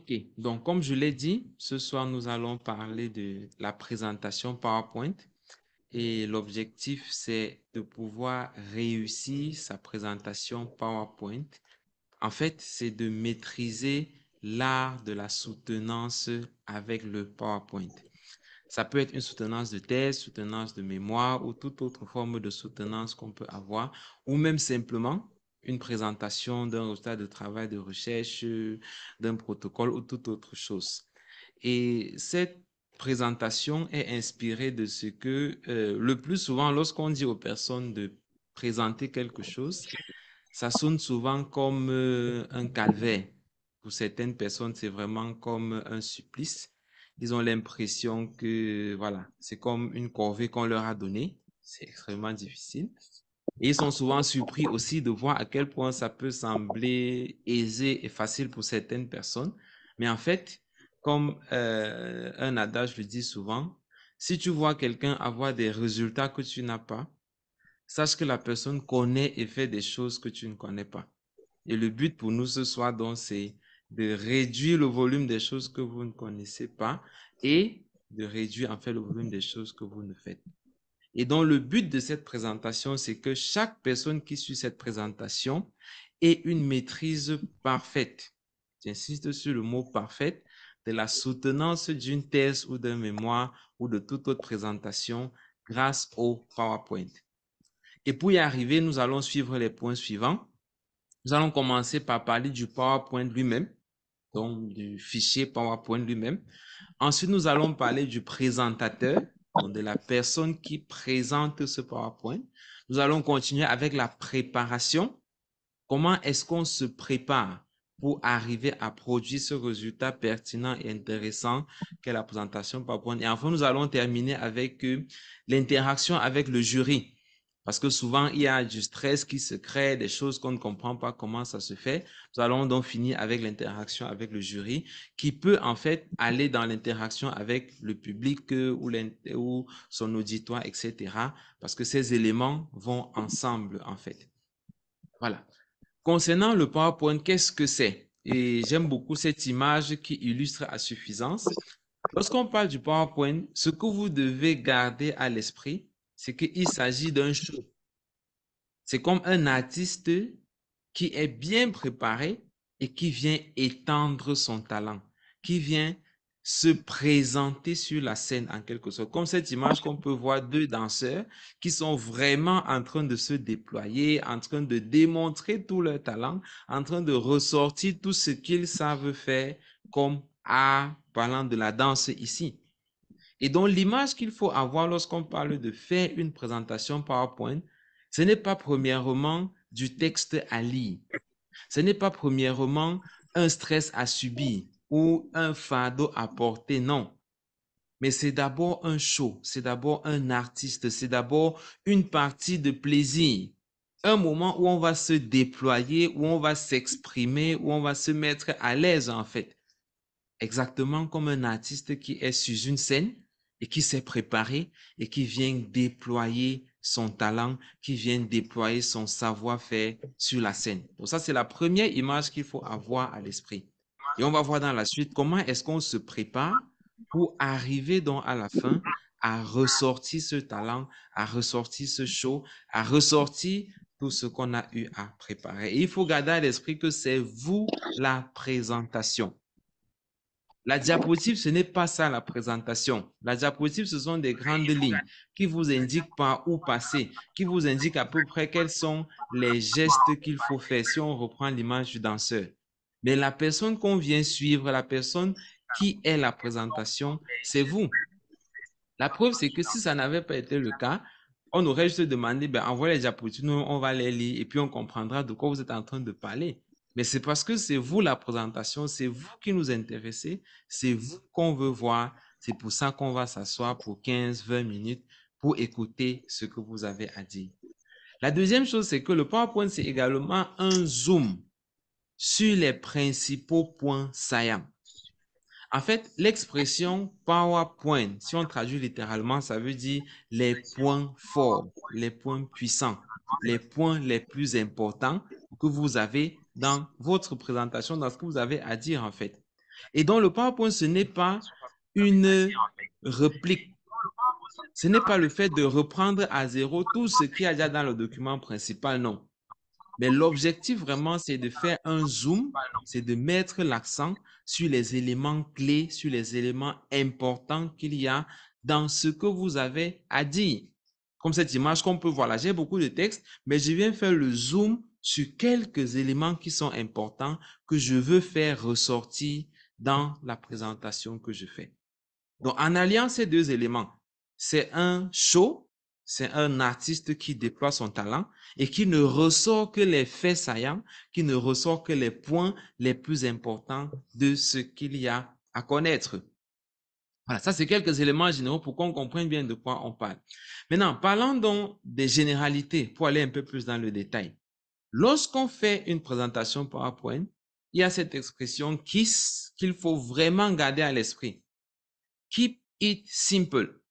Ok, donc comme je l'ai dit, ce soir nous allons parler de la présentation PowerPoint et l'objectif c'est de pouvoir réussir sa présentation PowerPoint. En fait, c'est de maîtriser l'art de la soutenance avec le PowerPoint. Ça peut être une soutenance de thèse, soutenance de mémoire ou toute autre forme de soutenance qu'on peut avoir, ou même simplement une présentation d'un résultat de travail de recherche, d'un protocole ou toute autre chose. Et cette présentation est inspirée de ce que le plus souvent, lorsqu'on dit aux personnes de présenter quelque chose, ça sonne souvent comme un calvaire. Pour certaines personnes, c'est vraiment comme un supplice. Ils ont l'impression que, voilà, c'est comme une corvée qu'on leur a donnée. C'est extrêmement difficile. Et ils sont souvent surpris aussi de voir à quel point ça peut sembler aisé et facile pour certaines personnes. Mais en fait, comme un adage le dit souvent, si tu vois quelqu'un avoir des résultats que tu n'as pas, sache que la personne connaît et fait des choses que tu ne connais pas. Et le but pour nous ce soir, donc, c'est de réduire le volume des choses que vous ne connaissez pas et de réduire en fait le volume des choses que vous ne faites. Et donc, le but de cette présentation, c'est que chaque personne qui suit cette présentation ait une maîtrise parfaite. J'insiste sur le mot parfaite de la soutenance d'une thèse ou d'un mémoire ou de toute autre présentation grâce au PowerPoint. Et pour y arriver, nous allons suivre les points suivants. Nous allons commencer par parler du PowerPoint lui-même, donc du fichier PowerPoint lui-même. Ensuite, nous allons parler du présentateur, donc de la personne qui présente ce PowerPoint. Nous allons continuer avec la préparation. Comment est-ce qu'on se prépare pour arriver à produire ce résultat pertinent et intéressant qu'est la présentation PowerPoint. Et enfin, nous allons terminer avec l'interaction avec le jury. Parce que souvent, il y a du stress qui se crée, des choses qu'on ne comprend pas comment ça se fait. Nous allons donc finir avec l'interaction avec le jury qui peut en fait aller dans l'interaction avec le public ou son auditoire, etc. Parce que ces éléments vont ensemble en fait. Voilà. Concernant le PowerPoint, qu'est-ce que c'est? Et j'aime beaucoup cette image qui illustre à suffisance. Lorsqu'on parle du PowerPoint, ce que vous devez garder à l'esprit, c'est qu'il s'agit d'un show. C'est comme un artiste qui est bien préparé et qui vient étendre son talent, qui vient se présenter sur la scène en quelque sorte. Comme cette image qu'on peut voir deux danseurs qui sont vraiment en train de se déployer, en train de démontrer tout leur talent, en train de ressortir tout ce qu'ils savent faire comme art, parlant de la danse ici. Et donc, l'image qu'il faut avoir lorsqu'on parle de faire une présentation PowerPoint, ce n'est pas premièrement du texte à lire. Ce n'est pas premièrement un stress à subir ou un fardeau à porter, non. Mais c'est d'abord un show, c'est d'abord un artiste, c'est d'abord une partie de plaisir. Un moment où on va se déployer, où on va s'exprimer, où on va se mettre à l'aise en fait. Exactement comme un artiste qui est sur une scène et qui s'est préparé et qui vient déployer son talent, qui vient déployer son savoir-faire sur la scène. Donc ça, c'est la première image qu'il faut avoir à l'esprit. Et on va voir dans la suite comment est-ce qu'on se prépare pour arriver donc à la fin à ressortir ce talent, à ressortir ce show, à ressortir tout ce qu'on a eu à préparer. Et il faut garder à l'esprit que c'est vous la présentation. La diapositive, ce n'est pas ça la présentation. La diapositive, ce sont des grandes lignes qui vous indiquent par où passer, qui vous indiquent à peu près quels sont les gestes qu'il faut faire si on reprend l'image du danseur. Mais la personne qu'on vient suivre, la personne qui est la présentation, c'est vous. La preuve, c'est que si ça n'avait pas été le cas, on aurait juste demandé, ben, envoyez les diapositives, nous, on va les lire et puis on comprendra de quoi vous êtes en train de parler. Mais c'est parce que c'est vous la présentation, c'est vous qui nous intéressez, c'est vous qu'on veut voir. C'est pour ça qu'on va s'asseoir pour 15-20 minutes pour écouter ce que vous avez à dire. La deuxième chose, c'est que le PowerPoint, c'est également un zoom sur les principaux points saillants. En fait, l'expression PowerPoint, si on traduit littéralement, ça veut dire les points forts, les points puissants, les points les plus importants que vous avez dans votre présentation, dans ce que vous avez à dire en fait. Et donc, le PowerPoint, ce n'est pas une réplique. Ce n'est pas le fait de reprendre à zéro tout ce qu'il y a déjà dans le document principal, non. Mais l'objectif vraiment, c'est de faire un zoom, c'est de mettre l'accent sur les éléments clés, sur les éléments importants qu'il y a dans ce que vous avez à dire. Comme cette image qu'on peut voir là, j'ai beaucoup de texte, mais je viens faire le zoom sur quelques éléments qui sont importants que je veux faire ressortir dans la présentation que je fais. Donc, en alliant ces deux éléments, c'est un show, c'est un artiste qui déploie son talent et qui ne ressort que les faits saillants, qui ne ressort que les points les plus importants de ce qu'il y a à connaître. Voilà, ça c'est quelques éléments généraux pour qu'on comprenne bien de quoi on parle. Maintenant, parlons donc des généralités pour aller un peu plus dans le détail. Lorsqu'on fait une présentation PowerPoint, il y a cette expression KISS qu'il faut vraiment garder à l'esprit. Keep it simple.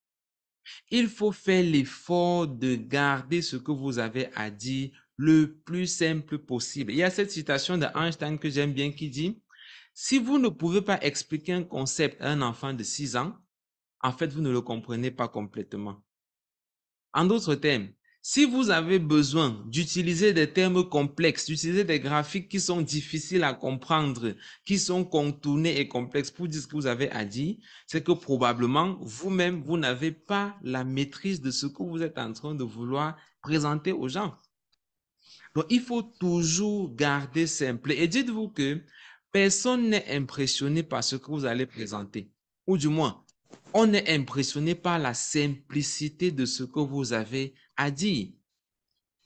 Il faut faire l'effort de garder ce que vous avez à dire le plus simple possible. Il y a cette citation d'Einstein que j'aime bien qui dit, si vous ne pouvez pas expliquer un concept à un enfant de 6 ans, en fait, vous ne le comprenez pas complètement. En d'autres termes, si vous avez besoin d'utiliser des termes complexes, d'utiliser des graphiques qui sont difficiles à comprendre, qui sont contournés et complexes pour dire ce que vous avez à dire, c'est que probablement vous-même, vous n'avez pas la maîtrise de ce que vous êtes en train de vouloir présenter aux gens. Donc, il faut toujours garder simple. Et dites-vous que personne n'est impressionné par ce que vous allez présenter. Ou du moins, on est impressionné par la simplicité de ce que vous avez à dire.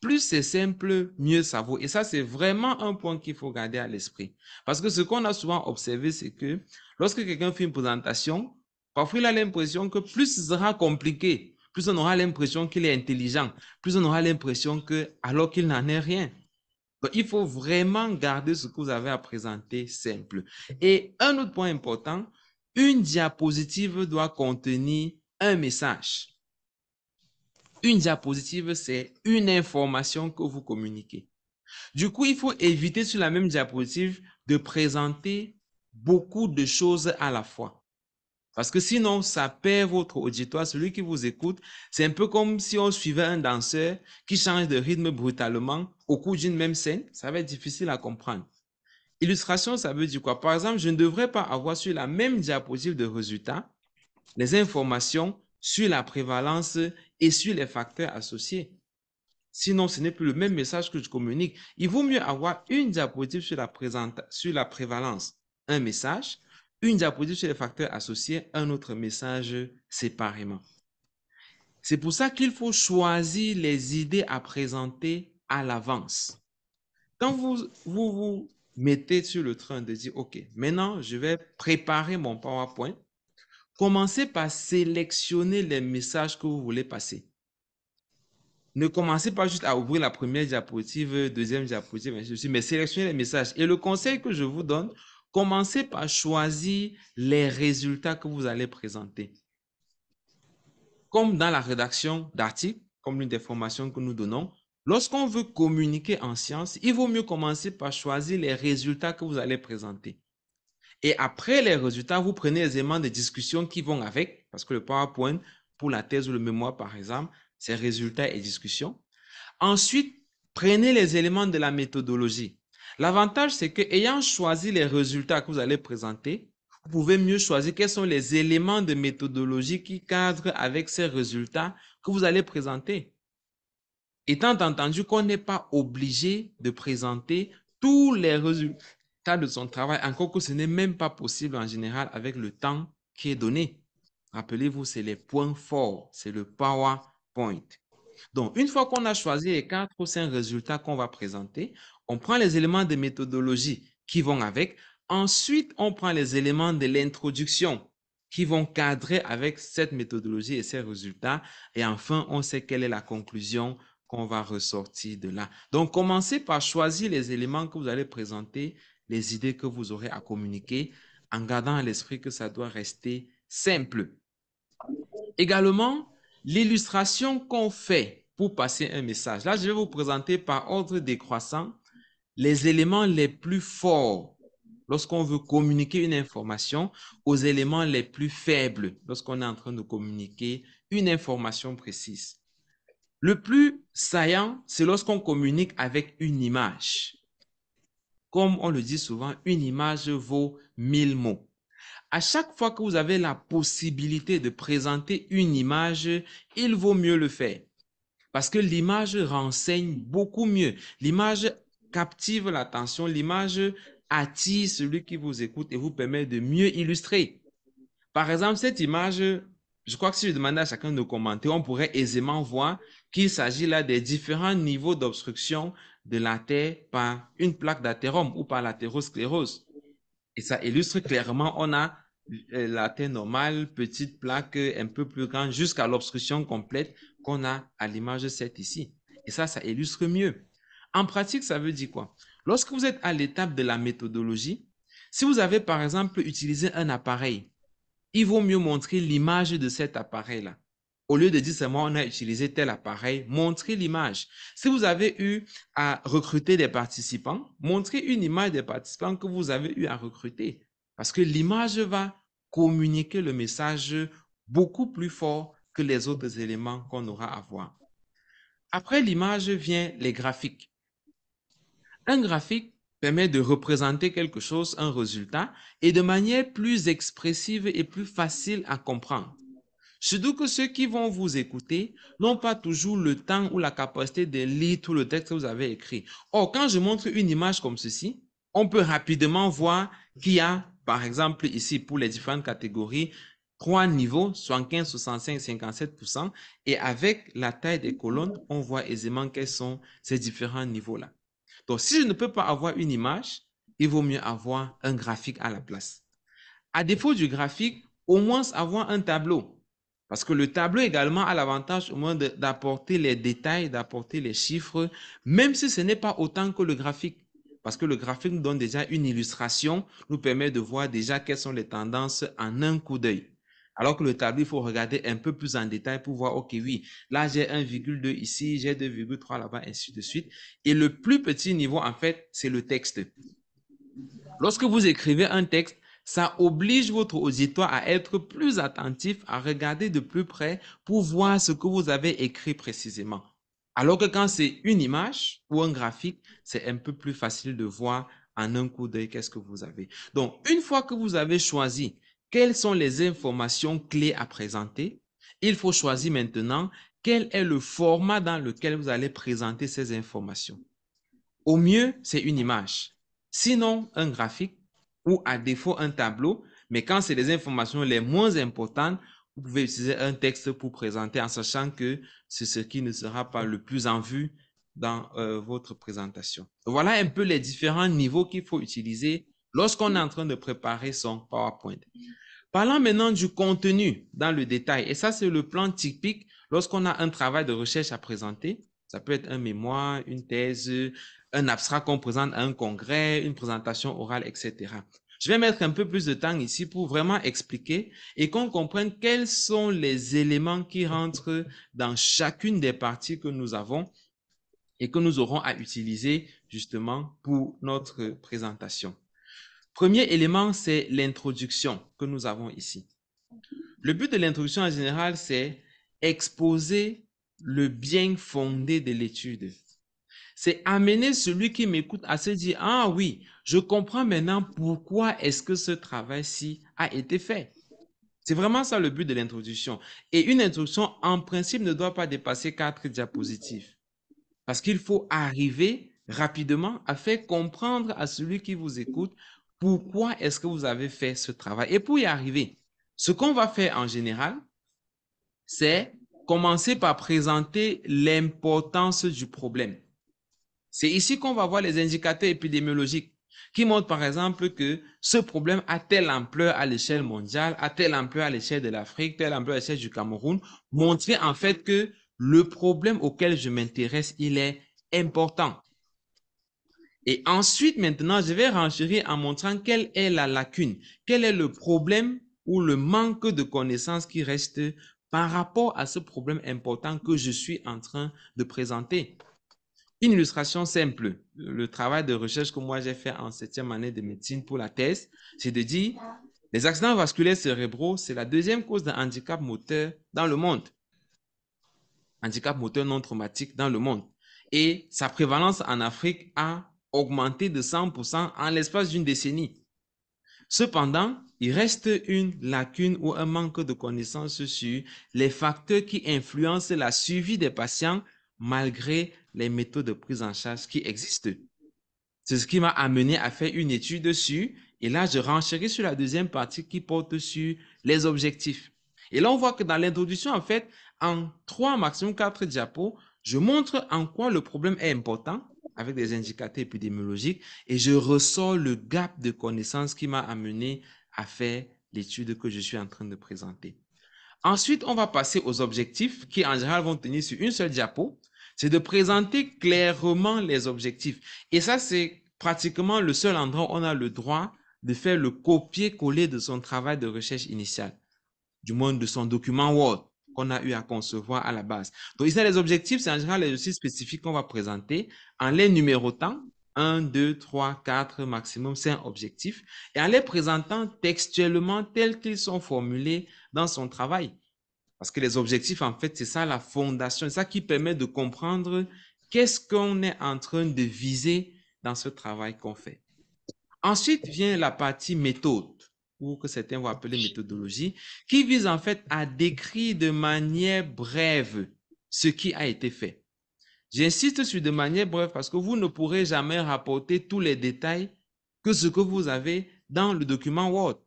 Plus c'est simple, mieux ça vaut. Et ça, c'est vraiment un point qu'il faut garder à l'esprit. Parce que ce qu'on a souvent observé, c'est que lorsque quelqu'un fait une présentation, parfois il a l'impression que plus ce sera compliqué, plus on aura l'impression qu'il est intelligent, plus on aura l'impression que, alors qu'il n'en est rien. Donc, il faut vraiment garder ce que vous avez à présenter simple. Et un autre point important, une diapositive doit contenir un message. Une diapositive, c'est une information que vous communiquez. Du coup, il faut éviter sur la même diapositive de présenter beaucoup de choses à la fois. Parce que sinon, ça perd votre auditoire, celui qui vous écoute. C'est un peu comme si on suivait un danseur qui change de rythme brutalement au cours d'une même scène. Ça va être difficile à comprendre. Illustration, ça veut dire quoi? Par exemple, je ne devrais pas avoir sur la même diapositive de résultats les informations sur la prévalence et sur les facteurs associés. Sinon, ce n'est plus le même message que je communique. Il vaut mieux avoir une diapositive sur la prévalence, un message, une diapositive sur les facteurs associés, un autre message séparément. C'est pour ça qu'il faut choisir les idées à présenter à l'avance. Quand vous mettez sur le train de dire, OK, maintenant, je vais préparer mon PowerPoint, commencez par sélectionner les messages que vous voulez passer. Ne commencez pas juste à ouvrir la première diapositive, deuxième diapositive, mais sélectionnez les messages. Et le conseil que je vous donne, commencez par choisir les résultats que vous allez présenter. Comme dans la rédaction d'articles, comme l'une des formations que nous donnons, lorsqu'on veut communiquer en sciences, il vaut mieux commencer par choisir les résultats que vous allez présenter. Et après les résultats, vous prenez les éléments de discussion qui vont avec, parce que le PowerPoint, pour la thèse ou le mémoire, par exemple, c'est résultats et discussions. Ensuite, prenez les éléments de la méthodologie. L'avantage, c'est que ayant choisi les résultats que vous allez présenter, vous pouvez mieux choisir quels sont les éléments de méthodologie qui cadrent avec ces résultats que vous allez présenter. Étant entendu qu'on n'est pas obligé de présenter tous les résultats de son travail, encore que ce n'est même pas possible en général avec le temps qui est donné. Rappelez-vous, c'est les points forts, c'est le PowerPoint. Donc, une fois qu'on a choisi les 4 ou 5 résultats qu'on va présenter, on prend les éléments de méthodologie qui vont avec. Ensuite, on prend les éléments de l'introduction qui vont cadrer avec cette méthodologie et ces résultats. Et enfin, on sait quelle est la conclusion qu'on va ressortir de là. Donc, commencez par choisir les éléments que vous allez présenter, les idées que vous aurez à communiquer, en gardant à l'esprit que ça doit rester simple. Également, l'illustration qu'on fait pour passer un message. Là, je vais vous présenter par ordre décroissant les éléments les plus forts lorsqu'on veut communiquer une information aux éléments les plus faibles, lorsqu'on est en train de communiquer une information précise. Le plus saillant, c'est lorsqu'on communique avec une image. Comme on le dit souvent, une image vaut 1000 mots. À chaque fois que vous avez la possibilité de présenter une image, il vaut mieux le faire. Parce que l'image renseigne beaucoup mieux. L'image captive l'attention, l'image attire celui qui vous écoute et vous permet de mieux illustrer. Par exemple, cette image, je crois que si je demandais à chacun de commenter, on pourrait aisément voir qu'il s'agit là des différents niveaux d'obstruction de la Terre par une plaque d'athérome ou par l'athérosclérose. Et ça illustre clairement, on a la Terre normale, petite plaque un peu plus grande, jusqu'à l'obstruction complète qu'on a à l'image 7 ici. Et ça illustre mieux. En pratique, ça veut dire quoi? Lorsque vous êtes à l'étape de la méthodologie, si vous avez par exemple utilisé un appareil, il vaut mieux montrer l'image de cet appareil-là. Au lieu de dire seulement on a utilisé tel appareil, montrez l'image. Si vous avez eu à recruter des participants, montrez une image des participants que vous avez eu à recruter. Parce que l'image va communiquer le message beaucoup plus fort que les autres éléments qu'on aura à voir. Après l'image vient les graphiques. Un graphique permet de représenter quelque chose, un résultat, et de manière plus expressive et plus facile à comprendre. Surtout que ceux qui vont vous écouter n'ont pas toujours le temps ou la capacité de lire tout le texte que vous avez écrit. Or, quand je montre une image comme ceci, on peut rapidement voir qu'il y a, par exemple, ici, pour les différentes catégories, 3 niveaux, 75, 65, 57%. Et avec la taille des colonnes, on voit aisément quels sont ces différents niveaux-là. Donc, si je ne peux pas avoir une image, il vaut mieux avoir un graphique à la place. À défaut du graphique, au moins avoir un tableau. Parce que le tableau également a l'avantage au moins d'apporter les détails, d'apporter les chiffres, même si ce n'est pas autant que le graphique. Parce que le graphique nous donne déjà une illustration, nous permet de voir déjà quelles sont les tendances en un coup d'œil. Alors que le tableau, il faut regarder un peu plus en détail pour voir, ok, oui, là j'ai 1,2 ici, j'ai 2,3 là-bas, ainsi de suite. Et le plus petit niveau, en fait, c'est le texte. Lorsque vous écrivez un texte, ça oblige votre auditoire à être plus attentif, à regarder de plus près pour voir ce que vous avez écrit précisément. Alors que quand c'est une image ou un graphique, c'est un peu plus facile de voir en un coup d'œil qu'est-ce que vous avez. Donc, une fois que vous avez choisi quelles sont les informations clés à présenter, il faut choisir maintenant quel est le format dans lequel vous allez présenter ces informations. Au mieux, c'est une image. Sinon, un graphique ou à défaut un tableau. Mais quand c'est les informations les moins importantes, vous pouvez utiliser un texte pour présenter en sachant que c'est ce qui ne sera pas le plus en vue dans votre présentation. Voilà un peu les différents niveaux qu'il faut utiliser lorsqu'on est en train de préparer son PowerPoint. Parlons maintenant du contenu dans le détail. Et ça, c'est le plan typique lorsqu'on a un travail de recherche à présenter. Ça peut être un mémoire, une thèse, un abstrait qu'on présente à un congrès, une présentation orale, etc. Je vais mettre un peu plus de temps ici pour vraiment expliquer et qu'on comprenne quels sont les éléments qui rentrent dans chacune des parties que nous avons et que nous aurons à utiliser justement pour notre présentation. Premier élément, c'est l'introduction que nous avons ici. Le but de l'introduction en général, c'est exposer le bien fondé de l'étude. C'est amener celui qui m'écoute à se dire, ah oui, je comprends maintenant pourquoi est-ce que ce travail-ci a été fait. C'est vraiment ça le but de l'introduction. Et une introduction, en principe, ne doit pas dépasser 4 diapositives. Parce qu'il faut arriver rapidement à faire comprendre à celui qui vous écoute pourquoi est-ce que vous avez fait ce travail. Et pour y arriver, ce qu'on va faire en général, c'est commencer par présenter l'importance du problème. C'est ici qu'on va voir les indicateurs épidémiologiques qui montrent par exemple que ce problème a telle ampleur à l'échelle mondiale, a telle ampleur à l'échelle de l'Afrique, telle ampleur à l'échelle du Cameroun, montrer en fait que le problème auquel je m'intéresse, il est important. Et ensuite, maintenant, je vais renchérir en montrant quelle est la lacune, quel est le problème ou le manque de connaissances qui reste par rapport à ce problème important que je suis en train de présenter. Une illustration simple. Le travail de recherche que moi j'ai fait en 7e année de médecine pour la thèse, c'est de dire les accidents vasculaires cérébraux, c'est la deuxième cause de handicap moteur dans le monde. Handicap moteur non traumatique dans le monde. Et sa prévalence en Afrique a augmenté de 100% en l'espace d'une décennie. Cependant, il reste une lacune ou un manque de connaissances sur les facteurs qui influencent la suivi des patients malgré les méthodes de prise en charge qui existent. C'est ce qui m'a amené à faire une étude dessus. Et là, je renchéris sur la deuxième partie qui porte sur les objectifs. Et là, on voit que dans l'introduction, en fait, en 3, maximum 4 diapos, je montre en quoi le problème est important avec des indicateurs épidémiologiques et je ressors le gap de connaissances qui m'a amené à faire l'étude que je suis en train de présenter. Ensuite, on va passer aux objectifs qui, en général, vont tenir sur une seule diapo. C'est de présenter clairement les objectifs. Et ça, c'est pratiquement le seul endroit où on a le droit de faire le copier-coller de son travail de recherche initial, du moins de son document Word qu'on a eu à concevoir à la base. Donc, ici, les objectifs, c'est en général les outils spécifiques qu'on va présenter en les numérotant. 1, 2, 3, 4, maximum 5 objectifs et en les présentant textuellement tels qu'ils sont formulés dans son travail. Parce que les objectifs, en fait, c'est ça la fondation, c'est ça qui permet de comprendre qu'est-ce qu'on est en train de viser dans ce travail qu'on fait. Ensuite vient la partie méthode, ou que certains vont appeler méthodologie, qui vise en fait à décrire de manière brève ce qui a été fait. J'insiste sur de manière brève parce que vous ne pourrez jamais rapporter tous les détails que ce que vous avez dans le document Word.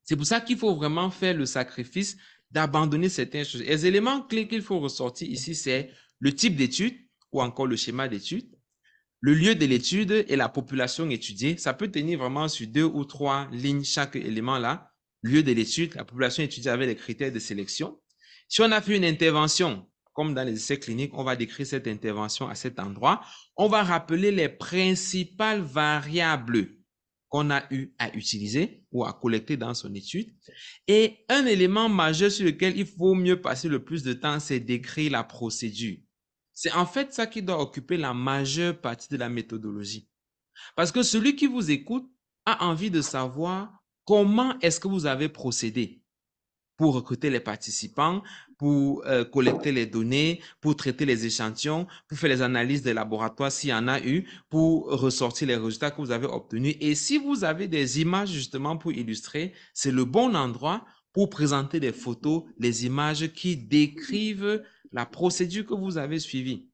C'est pour ça qu'il faut vraiment faire le sacrifice d'abandonner certaines choses. Les éléments clés qu'il faut ressortir ici, c'est le type d'étude ou encore le schéma d'étude, le lieu de l'étude et la population étudiée. Ça peut tenir vraiment sur 2 ou 3 lignes chaque élément là. Lieu de l'étude, la population étudiée avec les critères de sélection. Si on a fait une intervention, comme dans les essais cliniques, on va décrire cette intervention à cet endroit. On va rappeler les principales variables qu'on a eu à utiliser ou à collecter dans son étude. Et un élément majeur sur lequel il faut mieux passer le plus de temps, c'est d'écrire la procédure. C'est en fait ça qui doit occuper la majeure partie de la méthodologie. Parce que celui qui vous écoute a envie de savoir comment est-ce que vous avez procédé pour recruter les participants, pour collecter les données, pour traiter les échantillons, pour faire les analyses des laboratoires s'il y en a eu, pour ressortir les résultats que vous avez obtenus. Et si vous avez des images justement pour illustrer, c'est le bon endroit pour présenter des photos, les images qui décrivent la procédure que vous avez suivie.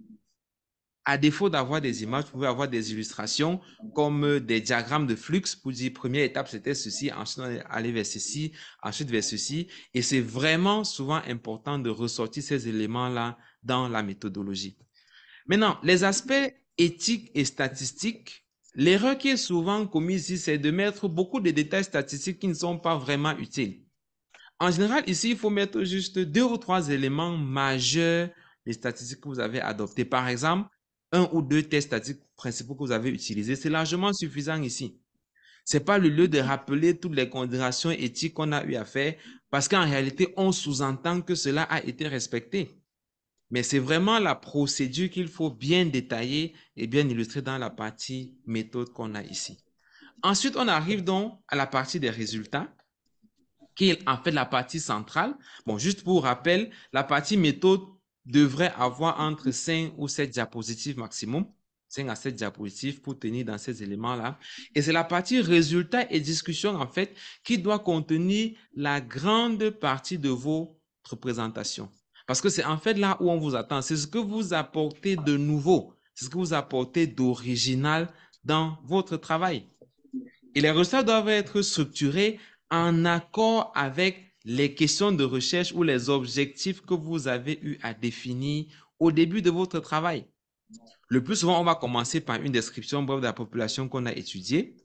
À défaut d'avoir des images, vous pouvez avoir des illustrations comme des diagrammes de flux pour dire première étape c'était ceci, ensuite on est allé vers ceci, ensuite vers ceci. Et c'est vraiment souvent important de ressortir ces éléments-là dans la méthodologie. Maintenant, les aspects éthiques et statistiques, l'erreur qui est souvent commise ici, c'est de mettre beaucoup de détails statistiques qui ne sont pas vraiment utiles. En général, ici, il faut mettre juste 2 ou 3 éléments majeurs des statistiques que vous avez adoptés. Par exemple, 1 ou 2 tests statistiques principaux que vous avez utilisés, c'est largement suffisant ici. Ce n'est pas le lieu de rappeler toutes les considérations éthiques qu'on a eu à faire parce qu'en réalité, on sous-entend que cela a été respecté. Mais c'est vraiment la procédure qu'il faut bien détailler et bien illustrer dans la partie méthode qu'on a ici. Ensuite, on arrive donc à la partie des résultats qui est en fait la partie centrale. Bon, juste pour rappel, la partie méthode devrait avoir entre 5 ou 7 diapositives maximum. 5 à 7 diapositives pour tenir dans ces éléments-là. Et c'est la partie résultats et discussion, en fait, qui doit contenir la grande partie de votre présentation. Parce que c'est en fait là où on vous attend. C'est ce que vous apportez de nouveau. C'est ce que vous apportez d'original dans votre travail. Et les résultats doivent être structurés en accord avec les questions de recherche ou les objectifs que vous avez eu à définir au début de votre travail. Le plus souvent, on va commencer par une description brève de la population qu'on a étudiée.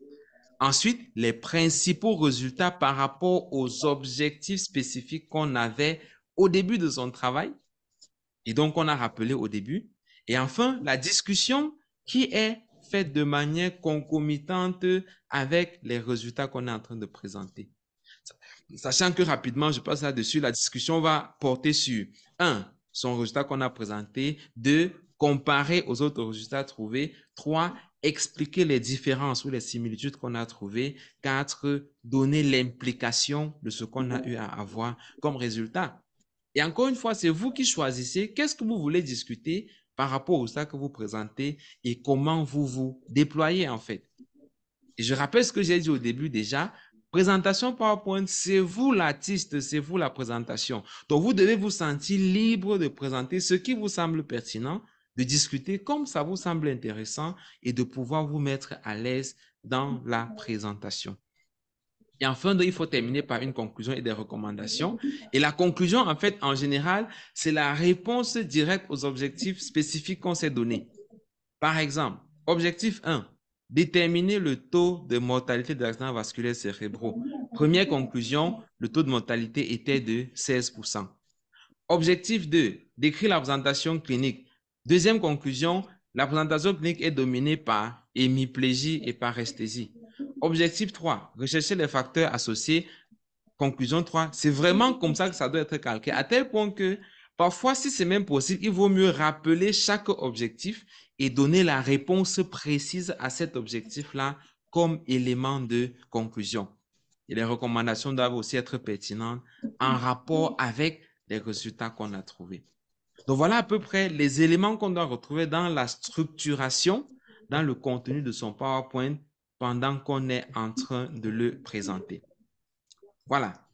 Ensuite, les principaux résultats par rapport aux objectifs spécifiques qu'on avait au début de son travail et donc on a rappelé au début. Et enfin, la discussion qui est faite de manière concomitante avec les résultats qu'on est en train de présenter. Sachant que rapidement, je passe là-dessus, la discussion va porter sur 1, son résultat qu'on a présenté, 2, comparer aux autres résultats trouvés. 3, expliquer les différences ou les similitudes qu'on a trouvées. 4, donner l'implication de ce qu'on a eu à avoir comme résultat. Et encore une fois, c'est vous qui choisissez qu'est-ce que vous voulez discuter par rapport au résultat que vous présentez et comment vous vous déployez en fait. Et je rappelle ce que j'ai dit au début déjà, présentation PowerPoint, c'est vous l'artiste, c'est vous la présentation. Donc, vous devez vous sentir libre de présenter ce qui vous semble pertinent, de discuter comme ça vous semble intéressant et de pouvoir vous mettre à l'aise dans la présentation. Et enfin, il faut terminer par une conclusion et des recommandations. Et la conclusion, en fait, en général, c'est la réponse directe aux objectifs spécifiques qu'on s'est donnés. Par exemple, objectif 1, déterminer le taux de mortalité d'accidents vasculaires cérébraux. Première conclusion, le taux de mortalité était de 16%. Objectif 2, décrire la présentation clinique. Deuxième conclusion, la présentation clinique est dominée par hémiplégie et paresthésie. Objectif 3, rechercher les facteurs associés. Conclusion 3, c'est vraiment comme ça que ça doit être calqué, à tel point que parfois, si c'est même possible, il vaut mieux rappeler chaque objectif et donner la réponse précise à cet objectif-là comme élément de conclusion. Et les recommandations doivent aussi être pertinentes en rapport avec les résultats qu'on a trouvés. Donc, voilà à peu près les éléments qu'on doit retrouver dans la structuration, dans le contenu de son PowerPoint pendant qu'on est en train de le présenter. Voilà.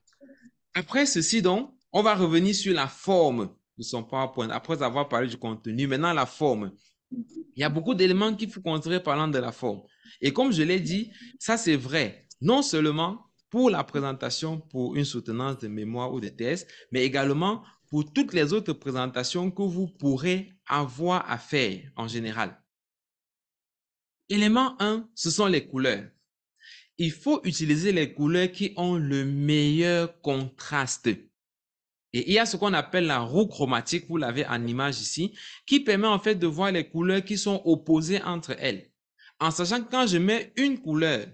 Après ceci, donc, on va revenir sur la forme de son PowerPoint. Après avoir parlé du contenu, maintenant la forme. Il y a beaucoup d'éléments qu'il faut considérer parlant de la forme. Et comme je l'ai dit, ça c'est vrai, non seulement pour la présentation pour une soutenance de mémoire ou de thèse, mais également pour toutes les autres présentations que vous pourrez avoir à faire en général. Élément 1, ce sont les couleurs. Il faut utiliser les couleurs qui ont le meilleur contraste. Et il y a ce qu'on appelle la roue chromatique, vous l'avez en image ici, qui permet en fait de voir les couleurs qui sont opposées entre elles. En sachant que quand je mets une couleur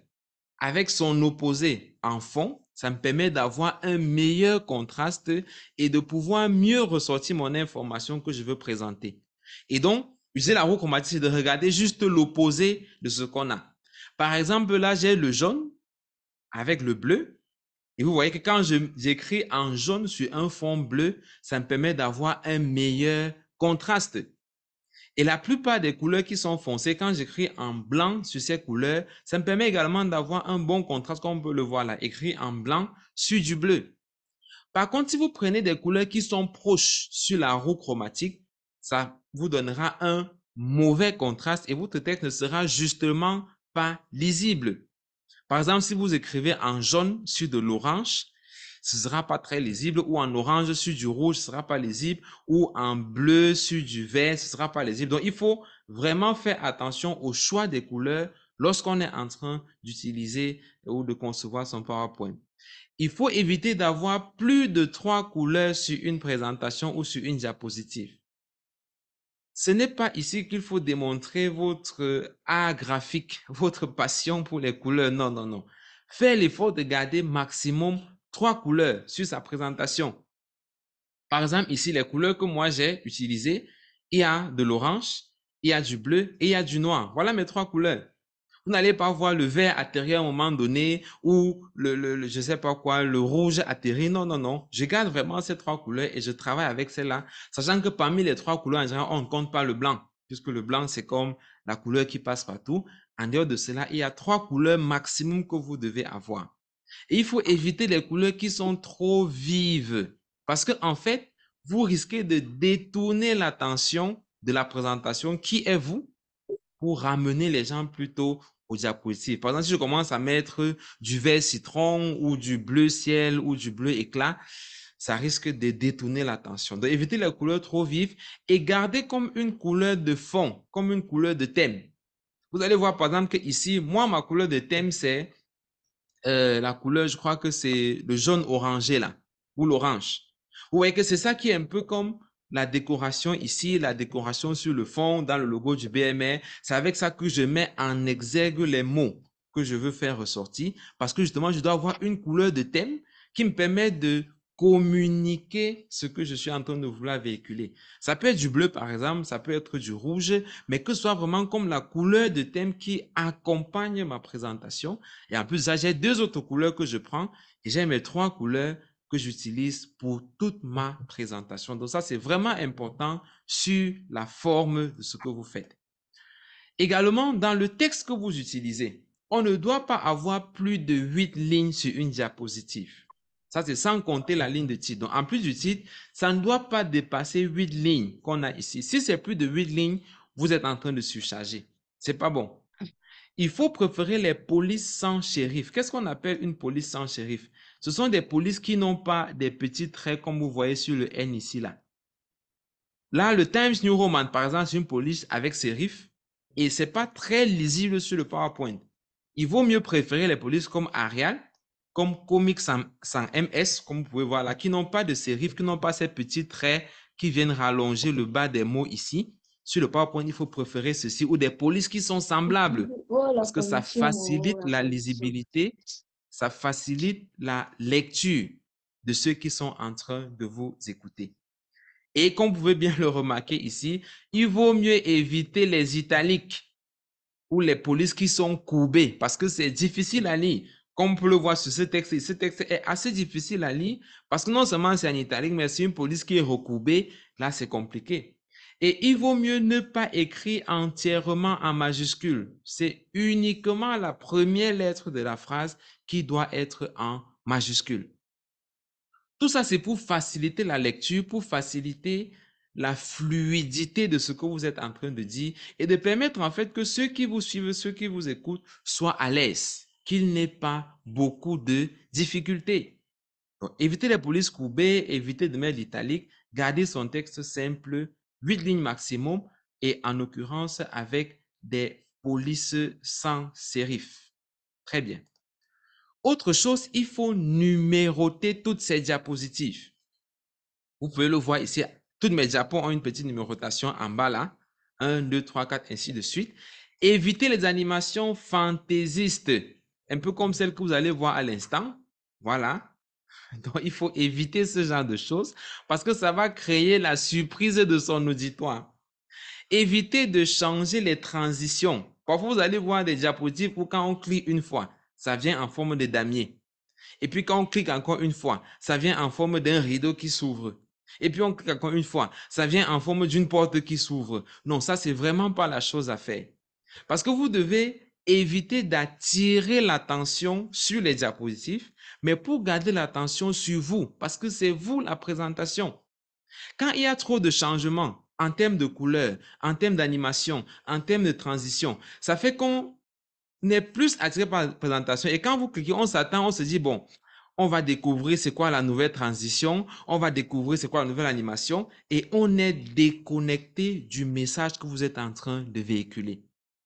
avec son opposé en fond, ça me permet d'avoir un meilleur contraste et de pouvoir mieux ressortir mon information que je veux présenter. Et donc, utiliser la roue chromatique, c'est de regarder juste l'opposé de ce qu'on a. Par exemple, là, j'ai le jaune avec le bleu. Et vous voyez que quand j'écris en jaune sur un fond bleu, ça me permet d'avoir un meilleur contraste. Et la plupart des couleurs qui sont foncées, quand j'écris en blanc sur ces couleurs, ça me permet également d'avoir un bon contraste, comme on peut le voir là, écrit en blanc sur du bleu. Par contre, si vous prenez des couleurs qui sont proches sur la roue chromatique, ça vous donnera un mauvais contraste et votre texte ne sera justement pas lisible. Par exemple, si vous écrivez en jaune sur de l'orange, ce ne sera pas très lisible, ou en orange sur du rouge, ce ne sera pas lisible, ou en bleu sur du vert, ce ne sera pas lisible. Donc, il faut vraiment faire attention au choix des couleurs lorsqu'on est en train d'utiliser ou de concevoir son PowerPoint. Il faut éviter d'avoir plus de 3 couleurs sur une présentation ou sur une diapositive. Ce n'est pas ici qu'il faut démontrer votre art graphique, votre passion pour les couleurs. Non, non, non. Faites l'effort de garder maximum 3 couleurs sur sa présentation. Par exemple, ici, les couleurs que moi j'ai utilisées, il y a de l'orange, il y a du bleu et il y a du noir. Voilà mes 3 couleurs. Vous n'allez pas voir le vert atterrir à un moment donné ou je sais pas quoi, le rouge atterrir. Non, non, non. Je garde vraiment ces 3 couleurs et je travaille avec celles-là, sachant que parmi les 3 couleurs, en général, on ne compte pas le blanc, puisque le blanc, c'est comme la couleur qui passe partout. En dehors de cela, il y a 3 couleurs maximum que vous devez avoir. Et il faut éviter les couleurs qui sont trop vives, parce que en fait, vous risquez de détourner l'attention de la présentation qui est vous, pour ramener les gens plutôt aux diapositives. Par exemple, si je commence à mettre du vert citron ou du bleu ciel ou du bleu éclat, ça risque de détourner l'attention. Donc, évitez les couleurs trop vives et gardez comme une couleur de fond, comme une couleur de thème. Vous allez voir, par exemple, que ici, moi, ma couleur de thème, c'est la couleur, je crois que c'est le jaune orangé là, ou l'orange. Vous voyez que c'est ça qui est un peu comme la décoration ici, la décoration sur le fond, dans le logo du BMR. C'est avec ça que je mets en exergue les mots que je veux faire ressortir parce que justement, je dois avoir une couleur de thème qui me permet de communiquer ce que je suis en train de vouloir véhiculer. Ça peut être du bleu, par exemple, ça peut être du rouge, mais que ce soit vraiment comme la couleur de thème qui accompagne ma présentation. Et en plus, j'ai deux autres couleurs que je prends et j'ai mes trois couleurs que j'utilise pour toute ma présentation. Donc ça, c'est vraiment important sur la forme de ce que vous faites. Également, dans le texte que vous utilisez, on ne doit pas avoir plus de 8 lignes sur une diapositive. Ça, c'est sans compter la ligne de titre. Donc, en plus du titre, ça ne doit pas dépasser 8 lignes qu'on a ici. Si c'est plus de 8 lignes, vous êtes en train de surcharger. C'est pas bon. Il faut préférer les polices sans shérif. Qu'est-ce qu'on appelle une police sans shérif? Ce sont des polices qui n'ont pas des petits traits comme vous voyez sur le N ici, là. Là, le Times New Roman, par exemple, c'est une police avec shérif et c'est pas très lisible sur le PowerPoint. Il vaut mieux préférer les polices comme Arial, comme Comics sans MS, comme vous pouvez voir là, qui n'ont pas de shérif, qui n'ont pas ces petits traits qui viennent rallonger le bas des mots ici. Sur le PowerPoint, il faut préférer ceci ou des polices qui sont semblables parce que ça facilite la lisibilité, ça facilite la lecture de ceux qui sont en train de vous écouter. Et comme vous pouvez bien le remarquer ici, il vaut mieux éviter les italiques ou les polices qui sont courbées parce que c'est difficile à lire. Comme on peut le voir sur ce texte est assez difficile à lire parce que non seulement c'est en italique, mais c'est une police qui est recourbée. Là, c'est compliqué. Et il vaut mieux ne pas écrire entièrement en majuscule. C'est uniquement la première lettre de la phrase qui doit être en majuscule. Tout ça, c'est pour faciliter la lecture, pour faciliter la fluidité de ce que vous êtes en train de dire et de permettre en fait que ceux qui vous suivent, ceux qui vous écoutent soient à l'aise, qu'il n'ait pas beaucoup de difficultés. Donc, évitez les polices courbées, évitez de mettre l'italique, gardez son texte simple, 8 lignes maximum et en l'occurrence avec des polices sans sérif. Très bien. Autre chose, il faut numéroter toutes ces diapositives. Vous pouvez le voir ici. Toutes mes diapos ont une petite numérotation en bas là. 1, 2, 3, 4, ainsi de suite. Évitez les animations fantaisistes. Un peu comme celles que vous allez voir à l'instant. Voilà. Donc, il faut éviter ce genre de choses parce que ça va créer la surprise de son auditoire. Évitez de changer les transitions. Parfois, vous allez voir des diapositives où quand on clique une fois, ça vient en forme de damier. Et puis quand on clique encore une fois, ça vient en forme d'un rideau qui s'ouvre. Et puis on clique encore une fois, ça vient en forme d'une porte qui s'ouvre. Non, ça, c'est vraiment pas la chose à faire. Parce que vous devez éviter d'attirer l'attention sur les diapositives, mais pour garder l'attention sur vous, parce que c'est vous la présentation. Quand il y a trop de changements en termes de couleur, en termes d'animation, en termes de transition, ça fait qu'on est plus attiré par la présentation. Et quand vous cliquez, on s'attend, on se dit, bon, on va découvrir c'est quoi la nouvelle transition, on va découvrir c'est quoi la nouvelle animation et on est déconnecté du message que vous êtes en train de véhiculer.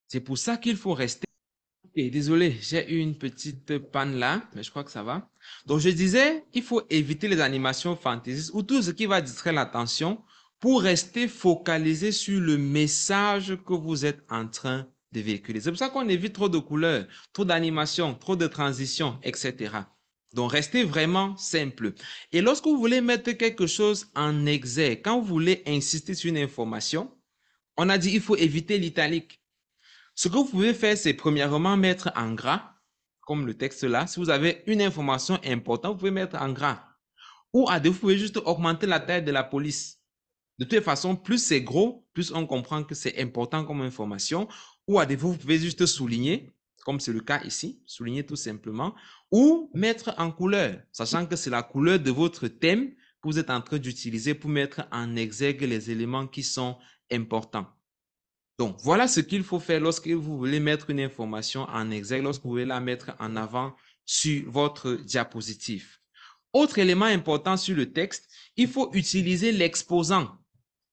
C'est pour ça qu'il faut rester. Okay, désolé, j'ai eu une petite panne là, mais je crois que ça va. Donc, je disais, il faut éviter les animations fantaisistes ou tout ce qui va distraire l'attention pour rester focalisé sur le message que vous êtes en train de véhiculer. C'est pour ça qu'on évite trop de couleurs, trop d'animations, trop de transitions, etc. Donc, restez vraiment simple. Et lorsque vous voulez mettre quelque chose en exergue, quand vous voulez insister sur une information, on a dit il faut éviter l'italique. Ce que vous pouvez faire, c'est premièrement mettre en gras, comme le texte là. Si vous avez une information importante, vous pouvez mettre en gras. Ou à deux, vous pouvez juste augmenter la taille de la police. De toute façon, plus c'est gros, plus on comprend que c'est important comme information. Ou à défaut, vous pouvez juste souligner, comme c'est le cas ici, souligner tout simplement, ou mettre en couleur, sachant que c'est la couleur de votre thème que vous êtes en train d'utiliser pour mettre en exergue les éléments qui sont importants. Donc, voilà ce qu'il faut faire lorsque vous voulez mettre une information en exergue, lorsque vous voulez la mettre en avant sur votre diapositive. Autre élément important sur le texte, il faut utiliser l'exposant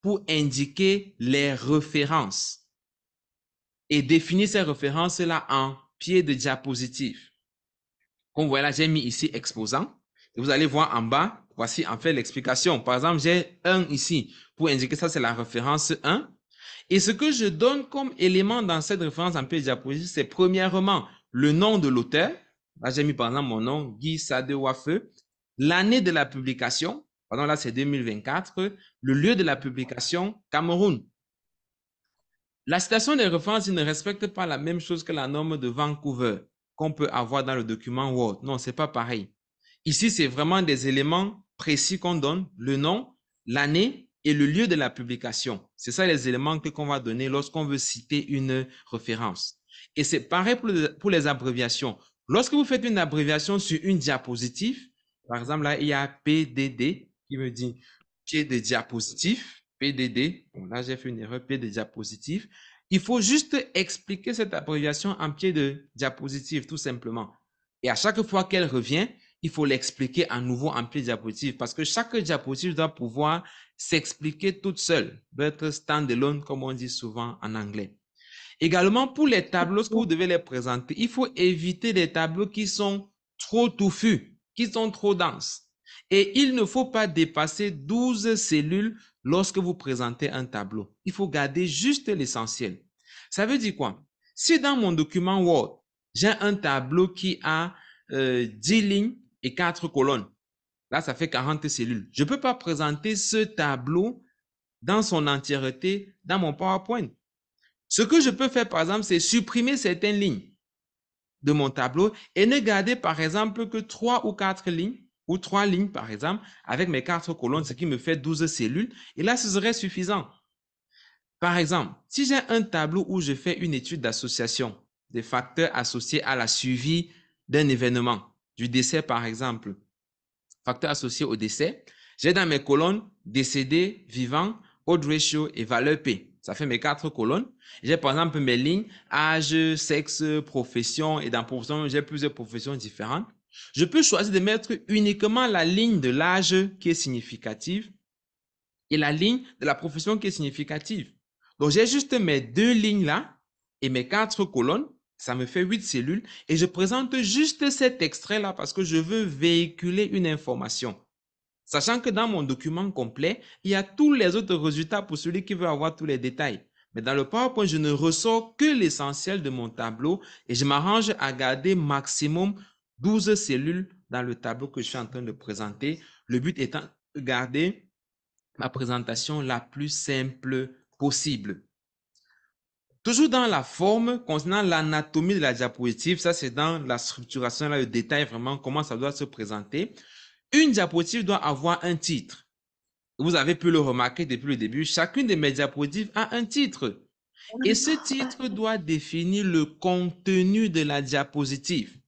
pour indiquer les références et définir ces références-là en pied de diapositive. Comme vous voyez là, j'ai mis ici exposant. Et vous allez voir en bas, voici en fait l'explication. Par exemple, j'ai 1 ici pour indiquer ça, c'est la référence 1. Et ce que je donne comme élément dans cette référence en pied de diapositive, c'est premièrement le nom de l'auteur. Là, j'ai mis par exemple mon nom, Guy Sadewafe. l'année de la publication, pardon, là c'est 2024, le lieu de la publication, Cameroun. La citation des références ne respecte pas la même chose que la norme de Vancouver qu'on peut avoir dans le document Word. Non, c'est pas pareil. Ici, c'est vraiment des éléments précis qu'on donne, le nom, l'année et le lieu de la publication. C'est ça les éléments qu'on va donner lorsqu'on veut citer une référence. Et c'est pareil pour les abréviations. Lorsque vous faites une abréviation sur une diapositive, par exemple, là, il y a PDD qui me dit pied de diapositive, PDD. Bon, là, j'ai fait une erreur, pied de diapositive. Il faut juste expliquer cette abréviation en pied de diapositive, tout simplement. Et à chaque fois qu'elle revient, il faut l'expliquer à nouveau en pied de diapositive parce que chaque diapositive doit pouvoir s'expliquer toute seule, doit être stand-alone, comme on dit souvent en anglais. Également, pour les tableaux, lorsque vous devez les présenter, il faut éviter les tableaux qui sont trop touffus, qui sont trop denses. Et il ne faut pas dépasser 12 cellules lorsque vous présentez un tableau. Il faut garder juste l'essentiel. Ça veut dire quoi? Si dans mon document Word, j'ai un tableau qui a 10 lignes et 4 colonnes, là, ça fait 40 cellules. Je ne peux pas présenter ce tableau dans son entièreté dans mon PowerPoint. Ce que je peux faire, par exemple, c'est supprimer certaines lignes de mon tableau et ne garder, par exemple, que 3 ou 4 lignes ou 3 lignes, par exemple, avec mes 4 colonnes, ce qui me fait 12 cellules. Et là, ce serait suffisant. Par exemple, si j'ai un tableau où je fais une étude d'association des facteurs associés à la suivi d'un événement, du décès, par exemple, facteurs associés au décès, j'ai dans mes colonnes décédé, vivant, odd ratio et valeur P. Ça fait mes 4 colonnes. J'ai par exemple mes lignes âge, sexe, profession et dans profession, j'ai plusieurs professions différentes. Je peux choisir de mettre uniquement la ligne de l'âge qui est significative et la ligne de la profession qui est significative. Donc, j'ai juste mes 2 lignes là et mes 4 colonnes. Ça me fait 8 cellules et je présente juste cet extrait là parce que je veux véhiculer une information. Sachant que dans mon document complet, il y a tous les autres résultats pour celui qui veut avoir tous les détails. Mais dans le PowerPoint, je ne ressors que l'essentiel de mon tableau et je m'arrange à garder maximum 12 cellules dans le tableau que je suis en train de présenter. Le but étant de garder ma présentation la plus simple possible. Toujours dans la forme, concernant l'anatomie de la diapositive, ça c'est dans la structuration, là, le détail vraiment, comment ça doit se présenter. Une diapositive doit avoir un titre. Vous avez pu le remarquer depuis le début, chacune des mes diapositives a un titre. Et ce titre doit définir le contenu de la diapositive.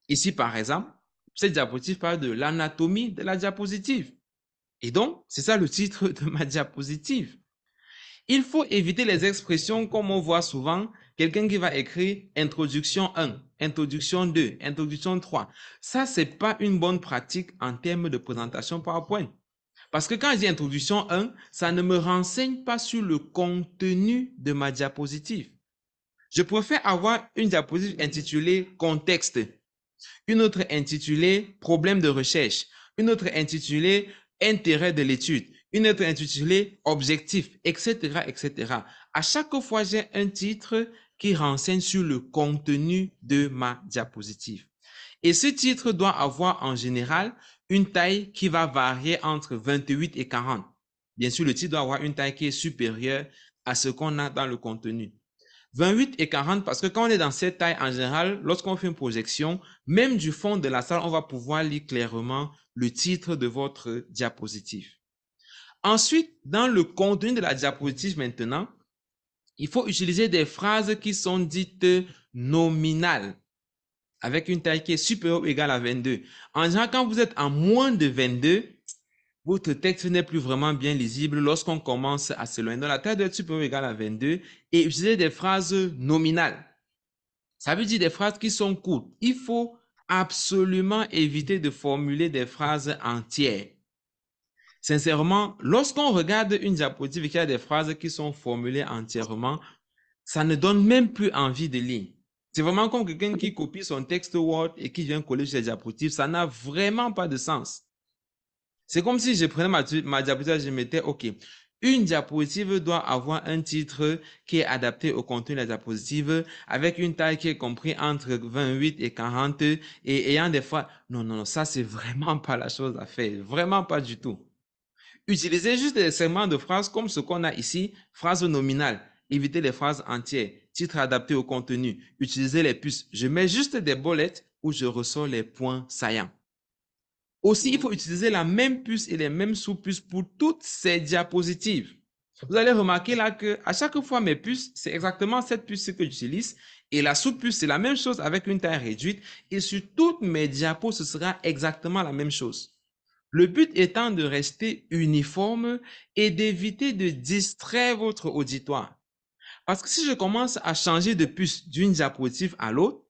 Ici, par exemple, cette diapositive parle de l'anatomie de la diapositive. Et donc, c'est ça le titre de ma diapositive. Il faut éviter les expressions comme on voit souvent, quelqu'un qui va écrire introduction 1, introduction 2, introduction 3. Ça, c'est pas une bonne pratique en termes de présentation PowerPoint. Parce que quand je dis introduction 1, ça ne me renseigne pas sur le contenu de ma diapositive. Je préfère avoir une diapositive intitulée contexte, une autre intitulée problème de recherche, une autre intitulée intérêt de l'étude, une autre intitulée objectif, etc., etc. À chaque fois, j'ai un titre qui renseigne sur le contenu de ma diapositive. Et ce titre doit avoir en général une taille qui va varier entre 28 et 40. Bien sûr, le titre doit avoir une taille qui est supérieure à ce qu'on a dans le contenu. 28 et 40 parce que quand on est dans cette taille, en général, lorsqu'on fait une projection, même du fond de la salle, on va pouvoir lire clairement le titre de votre diapositive. Ensuite, dans le contenu de la diapositive maintenant, il faut utiliser des phrases qui sont dites nominales, avec une taille qui est supérieure ou égale à 22. En général, quand vous êtes en moins de 22, votre texte n'est plus vraiment bien lisible lorsqu'on commence à s'éloigner. Donc, la taille doit être supérieure ou égale à 22 et utiliser des phrases nominales. Ça veut dire des phrases qui sont courtes. Il faut absolument éviter de formuler des phrases entières. Sincèrement, lorsqu'on regarde une diapositive et qu'il y a des phrases qui sont formulées entièrement, ça ne donne même plus envie de lire. C'est vraiment comme quelqu'un qui copie son texte Word et qui vient coller sur les diapositives. Ça n'a vraiment pas de sens. C'est comme si je prenais ma diapositive et je mettais, OK, Une diapositive doit avoir un titre qui est adapté au contenu de la diapositive avec une taille qui est comprise entre 28 et 40 et ayant des fois... Non, non, non, ça, c'est vraiment pas la chose à faire. Vraiment pas du tout. Utilisez juste des segments de phrases comme ce qu'on a ici, phrases nominales. Évitez les phrases entières. Titre adapté au contenu. Utilisez les puces. Je mets juste des bolettes où je ressors les points saillants. Aussi, il faut utiliser la même puce et les mêmes sous-puces pour toutes ces diapositives. Vous allez remarquer là que à chaque fois mes puces, c'est exactement cette puce que j'utilise et la sous-puce, c'est la même chose avec une taille réduite et sur toutes mes diapos, ce sera exactement la même chose. Le but étant de rester uniforme et d'éviter de distraire votre auditoire. Parce que si je commence à changer de puce d'une diapositive à l'autre,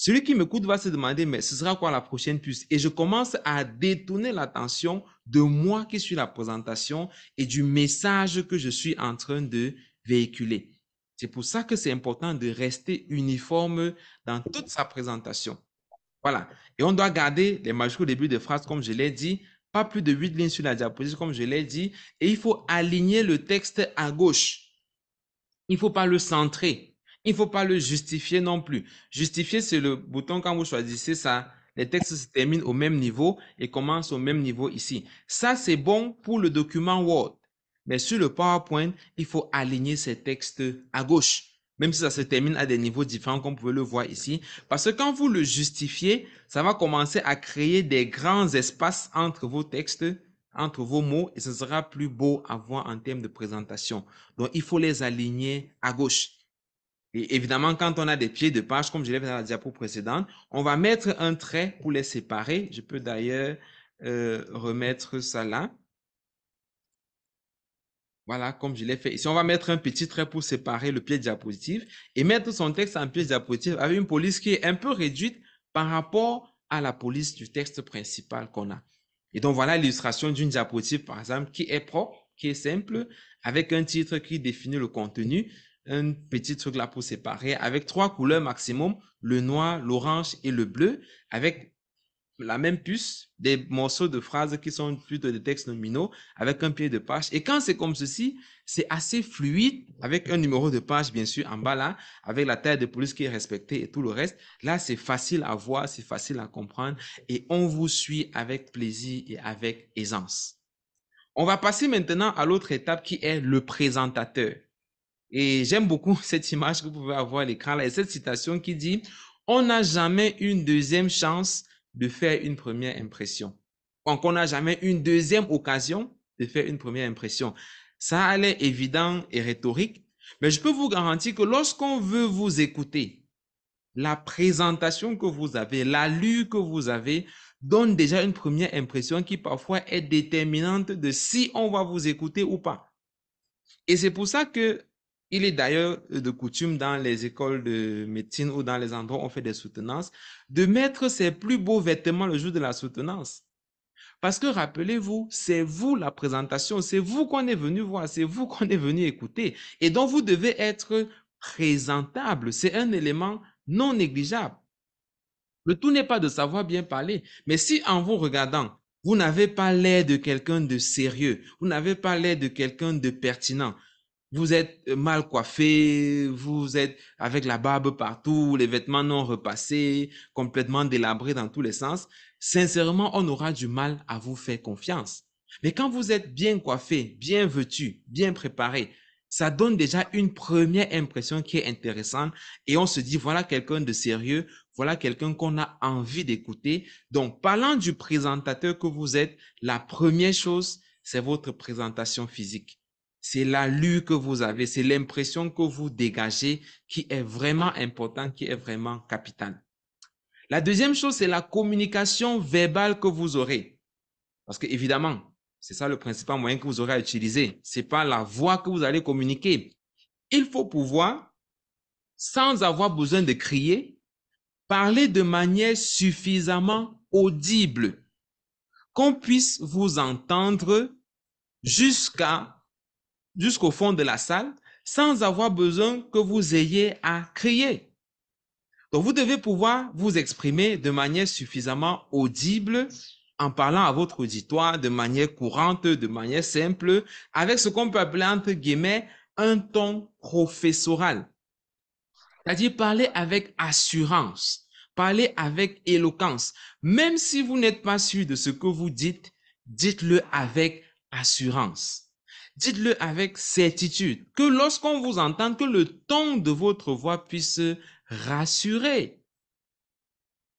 celui qui m'écoute va se demander, mais ce sera quoi la prochaine puce? Et je commence à détourner l'attention de moi qui suis la présentation et du message que je suis en train de véhiculer. C'est pour ça que c'est important de rester uniforme dans toute sa présentation. Voilà. Et on doit garder les majuscules au début des phrases, comme je l'ai dit, pas plus de 8 lignes sur la diapositive, comme je l'ai dit, et il faut aligner le texte à gauche. Il ne faut pas le centrer. Il ne faut pas le justifier non plus. Justifier, c'est le bouton quand vous choisissez ça. Les textes se terminent au même niveau et commencent au même niveau ici. Ça, c'est bon pour le document Word. Mais sur le PowerPoint, il faut aligner ces textes à gauche. Même si ça se termine à des niveaux différents, comme vous pouvez le voir ici. Parce que quand vous le justifiez, ça va commencer à créer des grands espaces entre vos textes, entre vos mots, et ce sera plus beau à voir en termes de présentation. Donc, il faut les aligner à gauche. Et évidemment, quand on a des pieds de page, comme je l'ai fait dans la diapo précédente, on va mettre un trait pour les séparer. Je peux d'ailleurs remettre ça là. Voilà, comme je l'ai fait. Ici, on va mettre un petit trait pour séparer le pied de diapositive et mettre son texte en pied de diapositive avec une police qui est un peu réduite par rapport à la police du texte principal qu'on a. Et donc, voilà l'illustration d'une diapositive, par exemple, qui est propre, qui est simple, avec un titre qui définit le contenu, un petit truc là pour séparer, avec 3 couleurs maximum, le noir, l'orange et le bleu, avec la même puce, des morceaux de phrases qui sont plutôt des textes nominaux avec un pied de page. Et quand c'est comme ceci, c'est assez fluide avec un numéro de page, bien sûr, en bas là, avec la taille de police qui est respectée et tout le reste. Là, c'est facile à voir, c'est facile à comprendre et on vous suit avec plaisir et avec aisance. On va passer maintenant à l'autre étape qui est le présentateur. Et j'aime beaucoup cette image que vous pouvez avoir à l'écran là et cette citation qui dit « On n'a jamais une deuxième chance de faire une première impression. » Donc, on n'a jamais une deuxième occasion de faire une première impression. Ça a l'air évident et rhétorique, mais je peux vous garantir que lorsqu'on veut vous écouter, la présentation que vous avez, l'allure que vous avez, donne déjà une première impression qui parfois est déterminante de si on va vous écouter ou pas. Et c'est pour ça que il est d'ailleurs de coutume dans les écoles de médecine ou dans les endroits où on fait des soutenances, de mettre ses plus beaux vêtements le jour de la soutenance. Parce que rappelez-vous, c'est vous la présentation, c'est vous qu'on est venu voir, c'est vous qu'on est venu écouter. Et donc vous devez être présentable. C'est un élément non négligeable. Le tout n'est pas de savoir bien parler, mais si en vous regardant, vous n'avez pas l'air de quelqu'un de sérieux, vous n'avez pas l'air de quelqu'un de pertinent, vous êtes mal coiffé, vous êtes avec la barbe partout, les vêtements non repassés, complètement délabrés dans tous les sens. Sincèrement, on aura du mal à vous faire confiance. Mais quand vous êtes bien coiffé, bien vêtu, bien préparé, ça donne déjà une première impression qui est intéressante et on se dit voilà quelqu'un de sérieux, voilà quelqu'un qu'on a envie d'écouter. Donc, parlant du présentateur que vous êtes, la première chose, c'est votre présentation physique. C'est l'allure que vous avez, c'est l'impression que vous dégagez qui est vraiment important, qui est vraiment capitale. La deuxième chose, c'est la communication verbale que vous aurez. Parce que évidemment, c'est ça le principal moyen que vous aurez à utiliser. C'est pas la voix que vous allez communiquer. Il faut pouvoir, sans avoir besoin de crier, parler de manière suffisamment audible, qu'on puisse vous entendre jusqu'au fond de la salle sans avoir besoin que vous ayez à crier. Donc, vous devez pouvoir vous exprimer de manière suffisamment audible en parlant à votre auditoire de manière courante, de manière simple, avec ce qu'on peut appeler entre guillemets un ton professoral. C'est-à-dire parler avec assurance, parler avec éloquence. Même si vous n'êtes pas sûr de ce que vous dites, dites-le avec assurance. Dites-le avec certitude, que lorsqu'on vous entend, que le ton de votre voix puisse rassurer.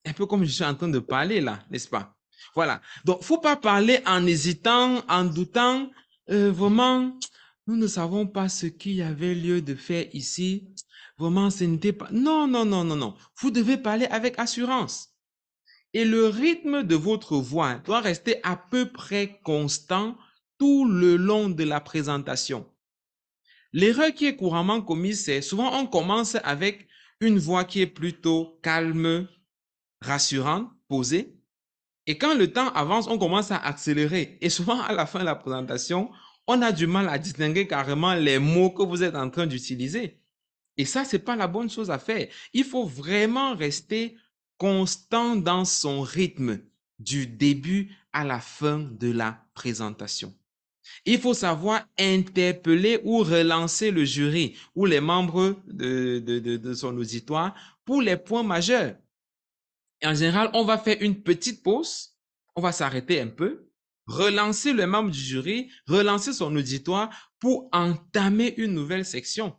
Un peu comme je suis en train de parler là, n'est-ce pas? Voilà. Donc, faut pas parler en hésitant, en doutant. Vraiment, nous ne savons pas ce qu'il y avait lieu de faire ici. Vraiment, ce n'était pas... Non, non, non, non, non. Vous devez parler avec assurance. Et le rythme de votre voix doit rester à peu près constant tout le long de la présentation. L'erreur qui est couramment commise, c'est souvent on commence avec une voix qui est plutôt calme, rassurante, posée. Et quand le temps avance, on commence à accélérer. Et souvent, à la fin de la présentation, on a du mal à distinguer carrément les mots que vous êtes en train d'utiliser. Et ça, c'est pas la bonne chose à faire. Il faut vraiment rester constant dans son rythme du début à la fin de la présentation. Il faut savoir interpeller ou relancer le jury ou les membres de son auditoire pour les points majeurs. Et en général, on va faire une petite pause, on va s'arrêter un peu, relancer le membre du jury, relancer son auditoire pour entamer une nouvelle section.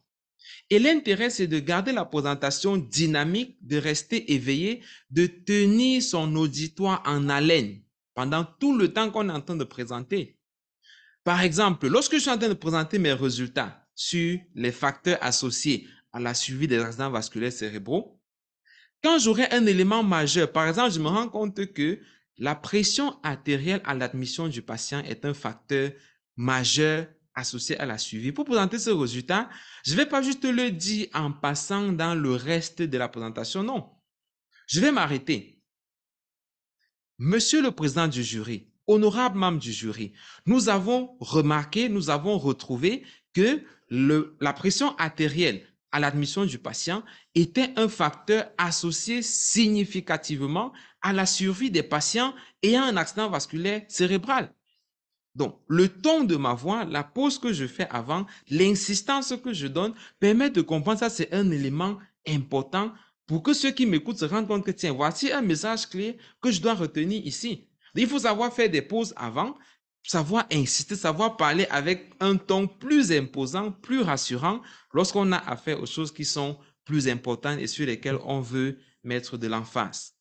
Et l'intérêt, c'est de garder la présentation dynamique, de rester éveillé, de tenir son auditoire en haleine pendant tout le temps qu'on est en train de présenter. Par exemple, lorsque je suis en train de présenter mes résultats sur les facteurs associés à la suivi des accidents vasculaires cérébraux, quand j'aurai un élément majeur, par exemple, je me rends compte que la pression artérielle à l'admission du patient est un facteur majeur associé à la suivi. Pour présenter ce résultat, je ne vais pas juste le dire en passant dans le reste de la présentation, non. Je vais m'arrêter. Monsieur le président du jury, honorable membre du jury, nous avons remarqué, nous avons retrouvé que la pression artérielle à l'admission du patient était un facteur associé significativement à la survie des patients ayant un accident vasculaire cérébral. Donc, le ton de ma voix, la pause que je fais avant, l'insistance que je donne permet de comprendre ça, c'est un élément important pour que ceux qui m'écoutent se rendent compte que, tiens, voici un message clé que je dois retenir ici. Il faut savoir faire des pauses avant, savoir insister, savoir parler avec un ton plus imposant, plus rassurant lorsqu'on a affaire aux choses qui sont plus importantes et sur lesquelles on veut mettre de l'emphase.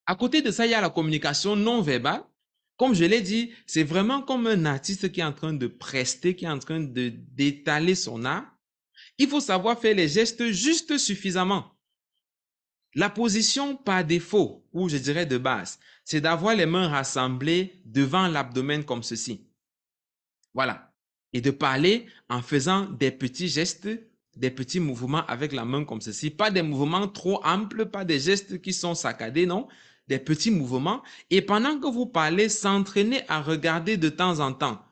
À côté de ça, il y a la communication non verbale. Comme je l'ai dit, c'est vraiment comme un artiste qui est en train de prester, qui est en train d'étaler son art. Il faut savoir faire les gestes juste suffisamment. La position par défaut, ou je dirais de base, c'est d'avoir les mains rassemblées devant l'abdomen comme ceci. Voilà. Et de parler en faisant des petits gestes, des petits mouvements avec la main comme ceci. Pas des mouvements trop amples, pas des gestes qui sont saccadés, non. Des petits mouvements. Et pendant que vous parlez, s'entraîner à regarder de temps en temps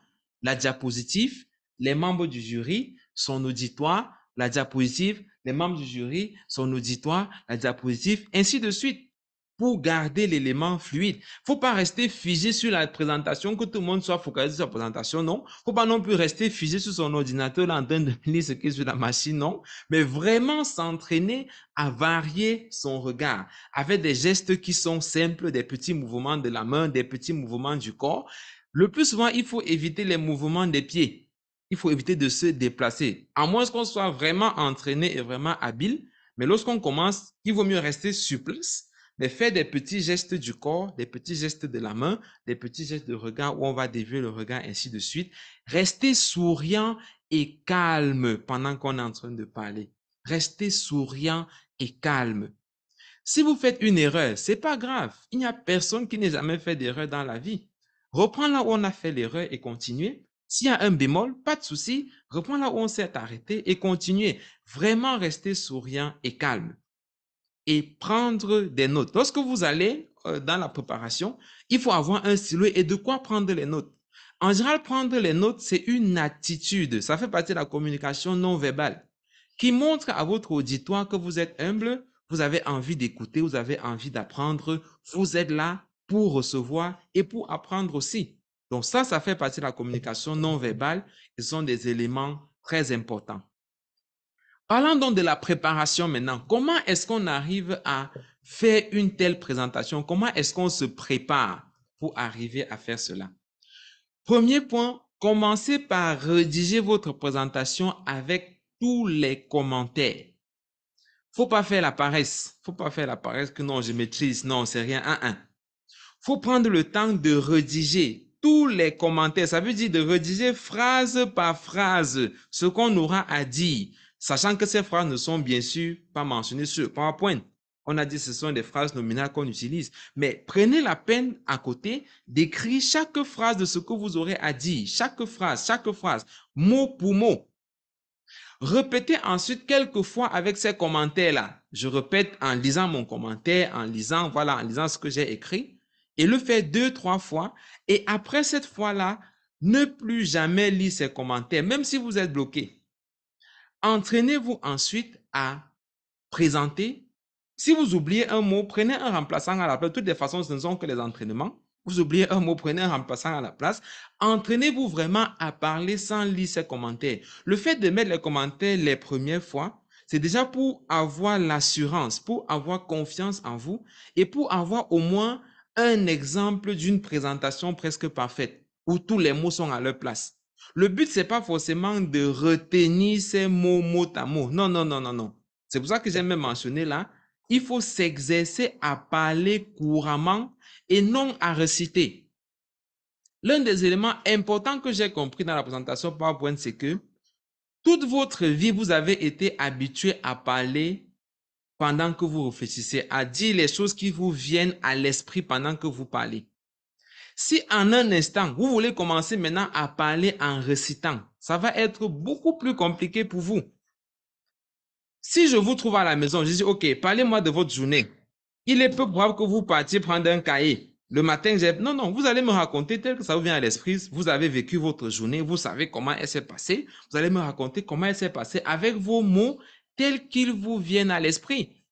la diapositive, les membres du jury, son auditoire, la diapositive, les membres du jury, son auditoire, la diapositive, ainsi de suite, pour garder l'élément fluide. Il ne faut pas rester figé sur la présentation, que tout le monde soit focalisé sur la présentation, non. Il ne faut pas non plus rester figé sur son ordinateur là, en train de lire ce qui est sur la machine, non. Mais vraiment s'entraîner à varier son regard avec des gestes qui sont simples, des petits mouvements de la main, des petits mouvements du corps. Le plus souvent, il faut éviter les mouvements des pieds. Il faut éviter de se déplacer, à moins qu'on soit vraiment entraîné et vraiment habile. Mais lorsqu'on commence, il vaut mieux rester sur place, mais faire des petits gestes du corps, des petits gestes de la main, des petits gestes de regard où on va dévier le regard, ainsi de suite. Rester souriant et calme pendant qu'on est en train de parler. Restez souriant et calme. Si vous faites une erreur, c'est pas grave. Il n'y a personne qui n'ait jamais fait d'erreur dans la vie. Reprends là où on a fait l'erreur et continuez. S'il y a un bémol, pas de souci. Reprends là où on s'est arrêté et continuez. Vraiment rester souriant et calme. Et prendre des notes. Lorsque vous allez dans la préparation, il faut avoir un stylo et de quoi prendre les notes. En général, prendre les notes, c'est une attitude. Ça fait partie de la communication non verbale qui montre à votre auditoire que vous êtes humble, vous avez envie d'écouter, vous avez envie d'apprendre, vous êtes là pour recevoir et pour apprendre aussi. Donc ça fait partie de la communication non verbale. Ce sont des éléments très importants. Parlons donc de la préparation maintenant. Comment est-ce qu'on arrive à faire une telle présentation? Comment est-ce qu'on se prépare pour arriver à faire cela? Premier point, commencez par rédiger votre présentation avec tous les commentaires. Faut pas faire la paresse. Faut pas faire la paresse que non, je maîtrise. Non, c'est rien. Faut prendre le temps de rédiger tous les commentaires. Ça veut dire de rédiger phrase par phrase ce qu'on aura à dire, sachant que ces phrases ne sont bien sûr pas mentionnées sur PowerPoint. On a dit que ce sont des phrases nominales qu'on utilise. Mais prenez la peine à côté d'écrire chaque phrase de ce que vous aurez à dire. Chaque phrase, mot pour mot. Répétez ensuite quelques fois avec ces commentaires-là. Je répète en lisant mon commentaire, en lisant ce que j'ai écrit. Et le faire 2-3 fois. Et après cette fois-là, ne plus jamais lire ces commentaires, même si vous êtes bloqué. Entraînez-vous ensuite à présenter. Si vous oubliez un mot, prenez un remplaçant à la place. De toutes les façons, ce ne sont que les entraînements. Vous oubliez un mot, prenez un remplaçant à la place. Entraînez-vous vraiment à parler sans lire ces commentaires. Le fait de mettre les commentaires les premières fois, c'est déjà pour avoir l'assurance, pour avoir confiance en vous et pour avoir au moins un exemple d'une présentation presque parfaite où tous les mots sont à leur place. Le but, c'est pas forcément de retenir ces mots mot à mot. Non, non, non, non, non. C'est pour ça que j'ai même mentionné là, il faut s'exercer à parler couramment et non à réciter. L'un des éléments importants que j'ai compris dans la présentation PowerPoint, c'est que toute votre vie, vous avez été habitué à parler pendant que vous réfléchissez, à dire les choses qui vous viennent à l'esprit pendant que vous parlez. Si en un instant, vous voulez commencer maintenant à parler en récitant, ça va être beaucoup plus compliqué pour vous. Si je vous trouve à la maison, je dis, OK, parlez-moi de votre journée. Il est peu probable que vous partiez prendre un cahier. Le matin, non, vous allez me raconter tel que ça vous vient à l'esprit. Vous avez vécu votre journée, vous savez comment elle s'est passée. Vous allez me raconter comment elle s'est passée avec vos mots tels qu'ils vous viennent à l'esprit.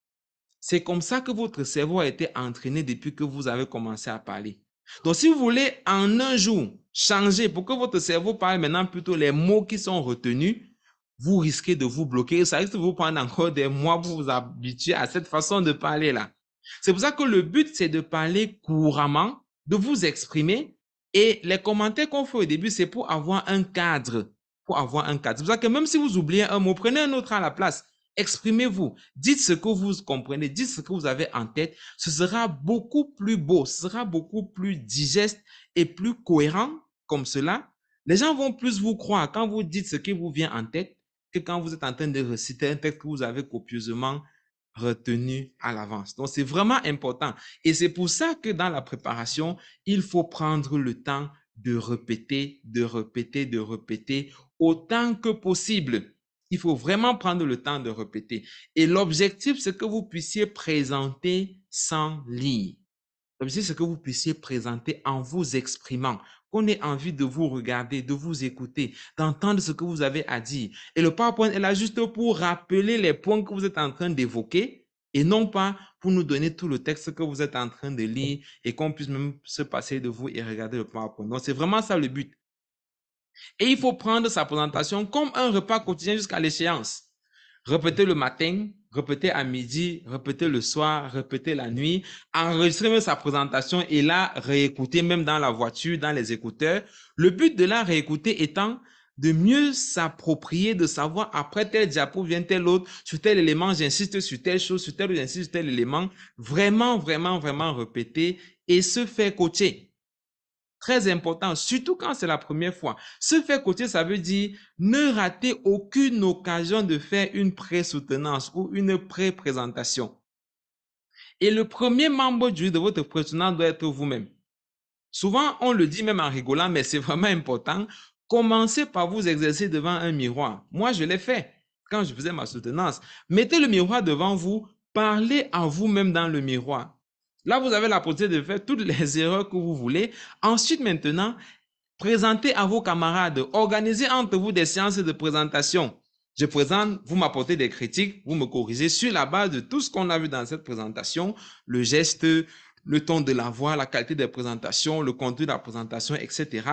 C'est comme ça que votre cerveau a été entraîné depuis que vous avez commencé à parler. Donc, si vous voulez en un jour changer pour que votre cerveau parle maintenant plutôt les mots qui sont retenus, vous risquez de vous bloquer. Ça risque de vous prendre encore des mois pour vous habituer à cette façon de parler là. C'est pour ça que le but, c'est de parler couramment, de vous exprimer. Et les commentaires qu'on fait au début, c'est pour avoir un cadre. Pour avoir un cadre. C'est pour ça que même si vous oubliez un mot, prenez un autre à la place. Exprimez-vous. Dites ce que vous comprenez. Dites ce que vous avez en tête. Ce sera beaucoup plus beau. Ce sera beaucoup plus digeste et plus cohérent comme cela. Les gens vont plus vous croire quand vous dites ce qui vous vient en tête que quand vous êtes en train de réciter un texte que vous avez copieusement retenu à l'avance. Donc, c'est vraiment important. Et c'est pour ça que dans la préparation, il faut prendre le temps de répéter, autant que possible. Il faut vraiment prendre le temps de répéter. Et l'objectif, c'est que vous puissiez présenter sans lire. L'objectif, c'est que vous puissiez présenter en vous exprimant, qu'on ait envie de vous regarder, de vous écouter, d'entendre ce que vous avez à dire. Et le PowerPoint est là juste pour rappeler les points que vous êtes en train d'évoquer et non pas pour nous donner tout le texte que vous êtes en train de lire et qu'on puisse même se passer de vous et regarder le PowerPoint. Donc, c'est vraiment ça le but. Et il faut prendre sa présentation comme un repas quotidien jusqu'à l'échéance. Répétez le matin, répétez à midi, répétez le soir, répétez la nuit, enregistrez même sa présentation et la réécoutez même dans la voiture, dans les écouteurs. Le but de la réécouter étant de mieux s'approprier, de savoir après tel diapo vient tel autre, sur tel élément, j'insiste sur telle chose, sur tel, j'insiste sur tel élément. Vraiment, vraiment, vraiment répéter et se faire coacher. Très important, surtout quand c'est la première fois. Se faire coacher, ça veut dire ne rater aucune occasion de faire une pré-soutenance ou une pré-présentation. Et le premier membre du de votre pré-soutenance doit être vous-même. Souvent, on le dit même en rigolant, mais c'est vraiment important. Commencez par vous exercer devant un miroir. Moi, je l'ai fait quand je faisais ma soutenance. Mettez le miroir devant vous, parlez à vous-même dans le miroir. Là, vous avez la possibilité de faire toutes les erreurs que vous voulez. Ensuite, maintenant, présentez à vos camarades. Organisez entre vous des séances de présentation. Je présente, vous m'apportez des critiques, vous me corrigez sur la base de tout ce qu'on a vu dans cette présentation, le geste, le ton de la voix, la qualité des présentations, le contenu de la présentation, etc.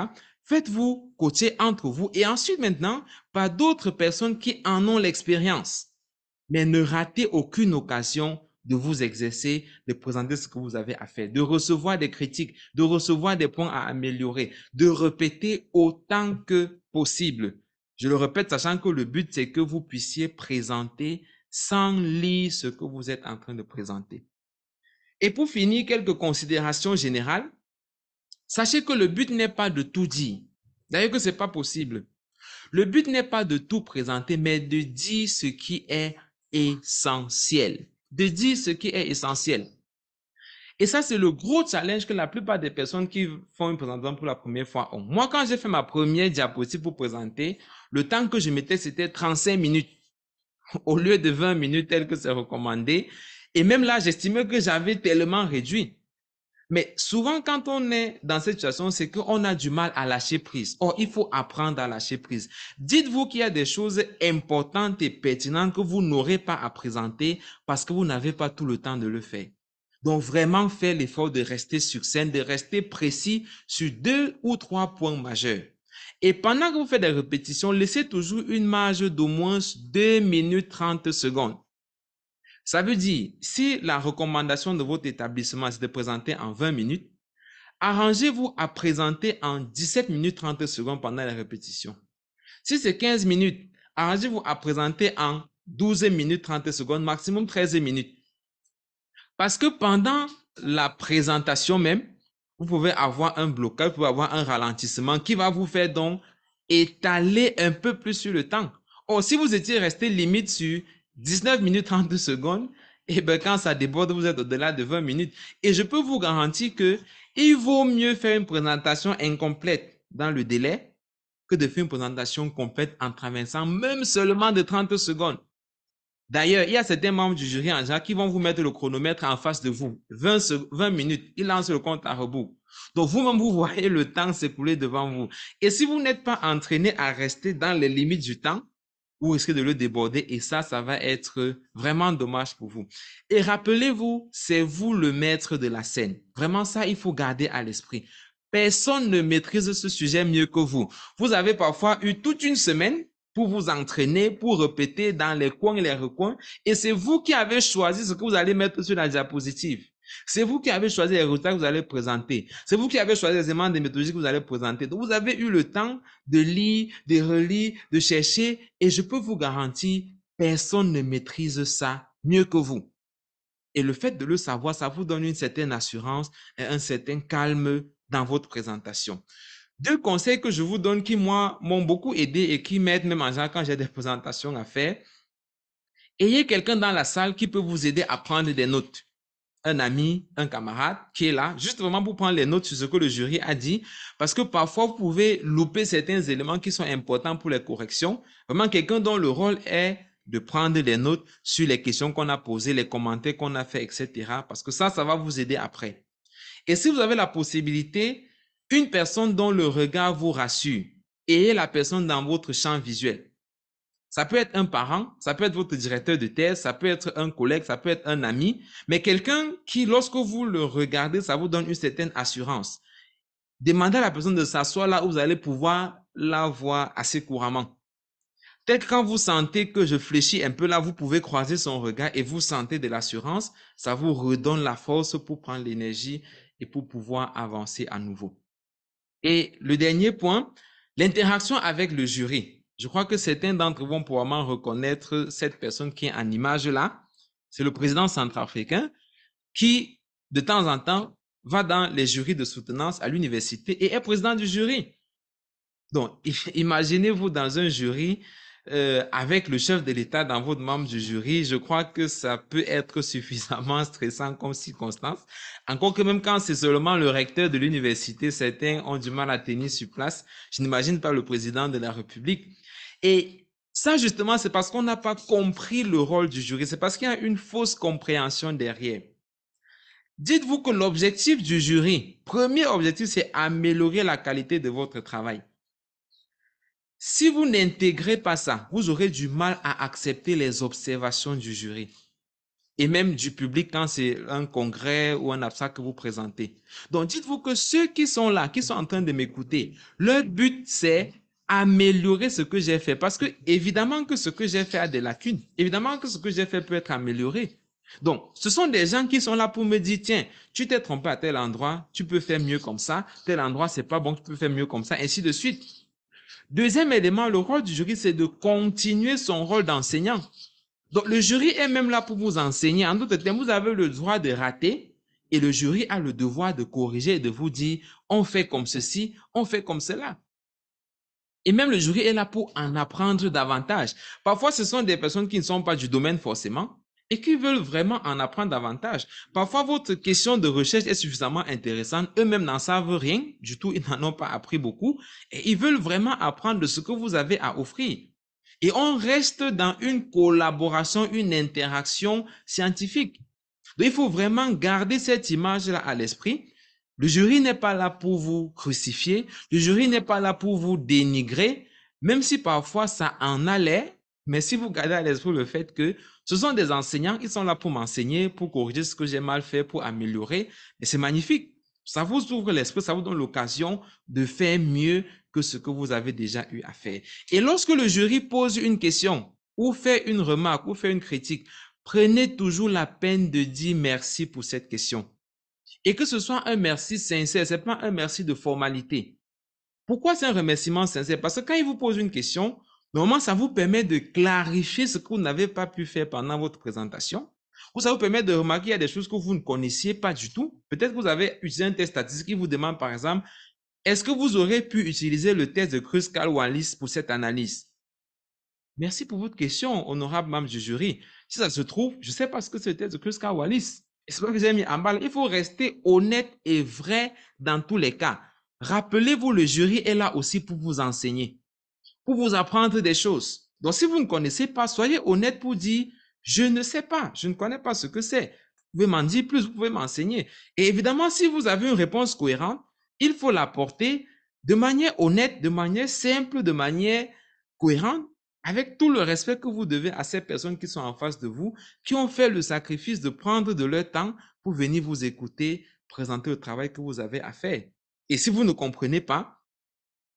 Faites-vous coacher entre vous et ensuite maintenant par d'autres personnes qui en ont l'expérience. Mais ne ratez aucune occasion de vous exercer, de présenter ce que vous avez à faire, de recevoir des critiques, de recevoir des points à améliorer, de répéter autant que possible. Je le répète, sachant que le but, c'est que vous puissiez présenter sans lire ce que vous êtes en train de présenter. Et pour finir, quelques considérations générales. Sachez que le but n'est pas de tout dire. D'ailleurs que ce n'est pas possible. Le but n'est pas de tout présenter, mais de dire ce qui est essentiel. De dire ce qui est essentiel. Et ça, c'est le gros challenge que la plupart des personnes qui font une présentation pour la première fois ont. Moi, quand j'ai fait ma première diapositive pour présenter, le temps que je mettais, c'était 35 minutes au lieu de 20 minutes tel que c'est recommandé. Et même là, j'estimais que j'avais tellement réduit. Mais souvent, quand on est dans cette situation, c'est qu'on a du mal à lâcher prise. Or, il faut apprendre à lâcher prise. Dites-vous qu'il y a des choses importantes et pertinentes que vous n'aurez pas à présenter parce que vous n'avez pas tout le temps de le faire. Donc, vraiment faire l'effort de rester sur scène, de rester précis sur 2 ou 3 points majeurs. Et pendant que vous faites des répétitions, laissez toujours une marge d'au moins 2 minutes 30 secondes. Ça veut dire, si la recommandation de votre établissement est de présenter en 20 minutes, arrangez-vous à présenter en 17 minutes 30 secondes pendant la répétition. Si c'est 15 minutes, arrangez-vous à présenter en 12 minutes 30 secondes, maximum 13 minutes. Parce que pendant la présentation même, vous pouvez avoir un blocage, vous pouvez avoir un ralentissement qui va vous faire donc étaler un peu plus sur le temps. Or, si vous étiez resté limite sur 19 minutes 30 secondes, et bien quand ça déborde, vous êtes au-delà de 20 minutes. Et je peux vous garantir que il vaut mieux faire une présentation incomplète dans le délai que de faire une présentation complète en traversant même seulement de 30 secondes. D'ailleurs, il y a certains membres du jury en général qui vont vous mettre le chronomètre en face de vous. 20 minutes, ils lancent le compte à rebours. Donc, vous-même, vous voyez le temps s'écouler devant vous. Et si vous n'êtes pas entraîné à rester dans les limites du temps, vous risquez de le déborder et ça va être vraiment dommage pour vous. Et rappelez-vous, c'est vous le maître de la scène. Vraiment, ça, il faut garder à l'esprit. Personne ne maîtrise ce sujet mieux que vous. Vous avez parfois eu toute une semaine pour vous entraîner, pour répéter dans les coins et les recoins. Et c'est vous qui avez choisi ce que vous allez mettre sur la diapositive. C'est vous qui avez choisi les résultats que vous allez présenter. C'est vous qui avez choisi les éléments de méthodologie que vous allez présenter. Donc, vous avez eu le temps de lire, de relire, de chercher. Et je peux vous garantir, personne ne maîtrise ça mieux que vous. Et le fait de le savoir, ça vous donne une certaine assurance et un certain calme dans votre présentation. 2 conseils que je vous donne qui, moi, m'ont beaucoup aidé et qui m'aident même en général quand j'ai des présentations à faire. Ayez quelqu'un dans la salle qui peut vous aider à prendre des notes. Un ami, un camarade qui est là, juste vraiment pour prendre les notes sur ce que le jury a dit, parce que parfois, vous pouvez louper certains éléments qui sont importants pour les corrections. Vraiment, quelqu'un dont le rôle est de prendre des notes sur les questions qu'on a posées, les commentaires qu'on a fait, etc. Parce que ça va vous aider après. Et si vous avez la possibilité, une personne dont le regard vous rassure, ayez la personne dans votre champ visuel. Ça peut être un parent, ça peut être votre directeur de thèse, ça peut être un collègue, ça peut être un ami, mais quelqu'un qui, lorsque vous le regardez, ça vous donne une certaine assurance. Demandez à la personne de s'asseoir là où vous allez pouvoir la voir assez couramment. Peut-être quand vous sentez que je fléchis un peu là, vous pouvez croiser son regard et vous sentez de l'assurance, ça vous redonne la force pour prendre l'énergie et pour pouvoir avancer à nouveau. Et le dernier point, l'interaction avec le jury. Je crois que certains d'entre vous vont probablement reconnaître cette personne qui est en image là. C'est le président centrafricain qui, de temps en temps, va dans les jurys de soutenance à l'université et est président du jury. Donc, imaginez-vous dans un jury avec le chef de l'État dans votre membre du jury, je crois que ça peut être suffisamment stressant comme circonstance. Encore que même quand c'est seulement le recteur de l'université, certains ont du mal à tenir sur place. Je n'imagine pas le président de la République. Et ça, justement, c'est parce qu'on n'a pas compris le rôle du jury. C'est parce qu'il y a une fausse compréhension derrière. Dites-vous que l'objectif du jury, premier objectif, c'est améliorer la qualité de votre travail. Si vous n'intégrez pas ça, vous aurez du mal à accepter les observations du jury. et même du public quand c'est un congrès ou un abstract que vous présentez. Donc, dites-vous que ceux qui sont là, qui sont en train de m'écouter, leur but, c'est améliorer ce que j'ai fait. Parce que, évidemment que ce que j'ai fait a des lacunes. Évidemment que ce que j'ai fait peut être amélioré. Donc, ce sont des gens qui sont là pour me dire, tiens, tu t'es trompé à tel endroit, tu peux faire mieux comme ça, tel endroit, c'est pas bon, tu peux faire mieux comme ça, ainsi de suite. Deuxième élément, le rôle du jury, c'est de continuer son rôle d'enseignant. Donc, le jury est même là pour vous enseigner. En d'autres termes, vous avez le droit de rater et le jury a le devoir de corriger et de vous dire, on fait comme ceci, on fait comme cela. Et même le jury est là pour en apprendre davantage. Parfois, ce sont des personnes qui ne sont pas du domaine forcément et qui veulent vraiment en apprendre davantage. Parfois, votre question de recherche est suffisamment intéressante. Eux-mêmes n'en savent rien du tout. Ils n'en ont pas appris beaucoup et ils veulent vraiment apprendre de ce que vous avez à offrir. Et on reste dans une collaboration, une interaction scientifique. Donc, il faut vraiment garder cette image-là à l'esprit. Le jury n'est pas là pour vous crucifier. Le jury n'est pas là pour vous dénigrer, même si parfois ça en a l'air. Mais si vous gardez à l'esprit le fait que ce sont des enseignants, ils sont là pour m'enseigner, pour corriger ce que j'ai mal fait, pour améliorer. Et c'est magnifique. Ça vous ouvre l'esprit, ça vous donne l'occasion de faire mieux que ce que vous avez déjà eu à faire. Et lorsque le jury pose une question ou fait une remarque ou fait une critique, prenez toujours la peine de dire merci pour cette question. Et que ce soit un merci sincère, c'est pas un merci de formalité. Pourquoi c'est un remerciement sincère? Parce que quand il vous pose une question, normalement, ça vous permet de clarifier ce que vous n'avez pas pu faire pendant votre présentation. Ou ça vous permet de remarquer qu'il y a des choses que vous ne connaissiez pas du tout. Peut-être que vous avez utilisé un test statistique qui vous demande, par exemple, est-ce que vous aurez pu utiliser le test de Kruskal-Wallis pour cette analyse? Merci pour votre question, honorable membre du jury. Si ça se trouve, je ne sais pas ce que c'était de Kruskal-Wallis. C'est pas que j'ai mis en balle. Il faut rester honnête et vrai dans tous les cas. Rappelez-vous, le jury est là aussi pour vous enseigner, pour vous apprendre des choses. Donc, si vous ne connaissez pas, soyez honnête pour dire, je ne sais pas, je ne connais pas ce que c'est. Vous pouvez m'en dire plus, vous pouvez m'enseigner. Et évidemment, si vous avez une réponse cohérente, il faut l'apporter de manière honnête, de manière simple, de manière cohérente, avec tout le respect que vous devez à ces personnes qui sont en face de vous, qui ont fait le sacrifice de prendre de leur temps pour venir vous écouter, présenter le travail que vous avez à faire. Et si vous ne comprenez pas,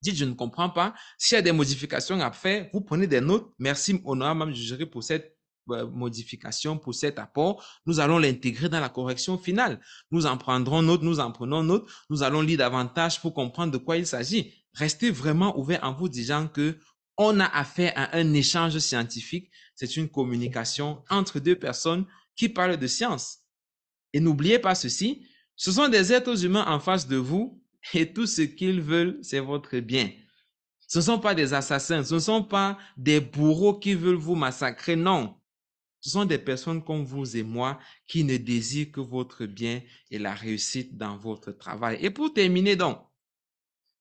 dites je ne comprends pas. S'il y a des modifications à faire, vous prenez des notes. Merci, honorable membre du jury, pour cette modification, pour cet apport. Nous allons l'intégrer dans la correction finale. Nous en prendrons note, nous en prenons note. Nous allons lire davantage pour comprendre de quoi il s'agit. Restez vraiment ouvert en vous disant que on a affaire à un échange scientifique. C'est une communication entre deux personnes qui parlent de science. Et n'oubliez pas ceci, ce sont des êtres humains en face de vous et tout ce qu'ils veulent, c'est votre bien. Ce ne sont pas des assassins, ce ne sont pas des bourreaux qui veulent vous massacrer, non. Ce sont des personnes comme vous et moi qui ne désirent que votre bien et la réussite dans votre travail. Et pour terminer donc,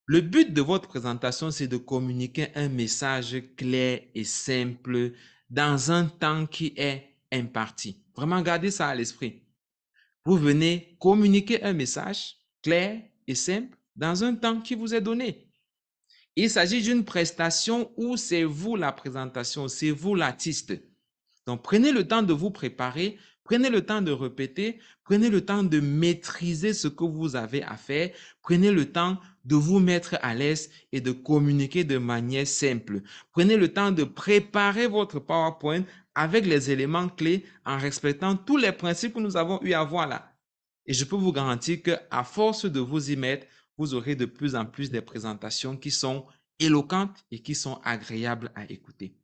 le but de votre présentation, c'est de communiquer un message clair et simple dans un temps qui est imparti. Vraiment, gardez ça à l'esprit. Vous venez communiquer un message clair et simple dans un temps qui vous est donné. Il s'agit d'une prestation où c'est vous la présentation, c'est vous l'artiste. Donc, prenez le temps de vous préparer, prenez le temps de répéter, prenez le temps de maîtriser ce que vous avez à faire, prenez le temps de vous mettre à l'aise et de communiquer de manière simple. Prenez le temps de préparer votre PowerPoint avec les éléments clés en respectant tous les principes que nous avons eu à voir là. Et je peux vous garantir qu'à force de vous y mettre, vous aurez de plus en plus des présentations qui sont éloquentes et qui sont agréables à écouter.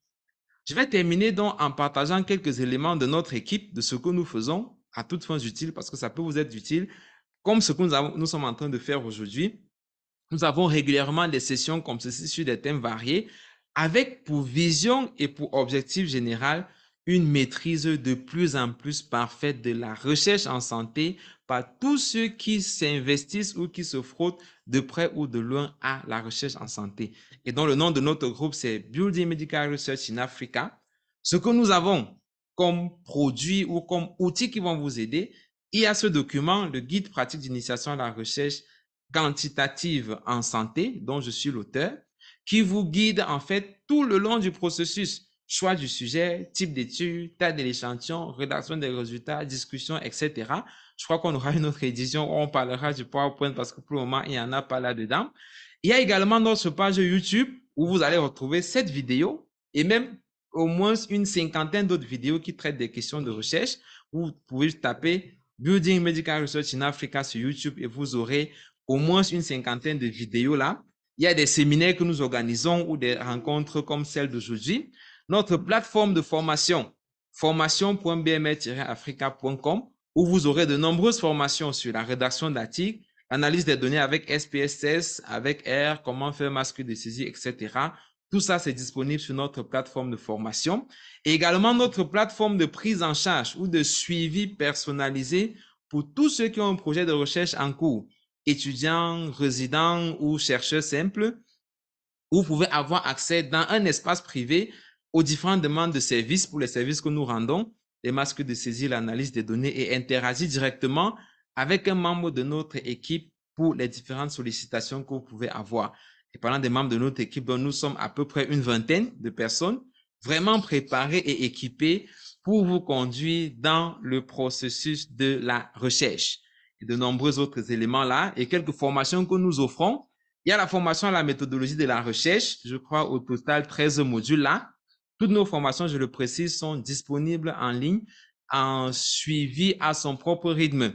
Je vais terminer donc en partageant quelques éléments de notre équipe, de ce que nous faisons à toutes fins utiles, parce que ça peut vous être utile, comme ce que nous sommes en train de faire aujourd'hui. Nous avons régulièrement des sessions comme ceci sur des thèmes variés, avec pour vision et pour objectif général une maîtrise de plus en plus parfaite de la recherche en santé par tous ceux qui s'investissent ou qui se frottent de près ou de loin à la recherche en santé. Et donc, le nom de notre groupe, c'est Building Medical Research in Africa. Ce que nous avons comme produit ou comme outil qui vont vous aider, il y a ce document, le guide pratique d'initiation à la recherche quantitative en santé, dont je suis l'auteur, qui vous guide en fait tout le long du processus. choix du sujet, type d'étude, taille de l'échantillon, rédaction des résultats, discussion, etc. Je crois qu'on aura une autre édition où on parlera du PowerPoint parce que pour le moment, il n'y en a pas là-dedans. Il y a également notre page YouTube où vous allez retrouver cette vidéo et même au moins une cinquantaine d'autres vidéos qui traitent des questions de recherche. Vous pouvez taper Building Medical Research in Africa sur YouTube et vous aurez au moins une cinquantaine de vidéos là. Il y a des séminaires que nous organisons ou des rencontres comme celle d'aujourd'hui. Notre plateforme de formation, formation.bmr-africa.com, où vous aurez de nombreuses formations sur la rédaction d'articles, l'analyse des données avec SPSS, avec R, comment faire masque de saisie, etc. Tout ça, c'est disponible sur notre plateforme de formation. Et également notre plateforme de prise en charge ou de suivi personnalisé pour tous ceux qui ont un projet de recherche en cours, étudiants, résidents ou chercheurs simples. Vous pouvez avoir accès dans un espace privé aux différentes demandes de services pour les services que nous rendons, les masques de saisie, l'analyse des données et interagir directement avec un membre de notre équipe pour les différentes sollicitations que vous pouvez avoir. Et parlant des membres de notre équipe, nous sommes à peu près une vingtaine de personnes vraiment préparées et équipées pour vous conduire dans le processus de la recherche. Et de nombreux autres éléments là et quelques formations que nous offrons. Il y a la formation à la méthodologie de la recherche. Je crois au total 13 modules là. Toutes nos formations, je le précise, sont disponibles en ligne, en suivi à son propre rythme.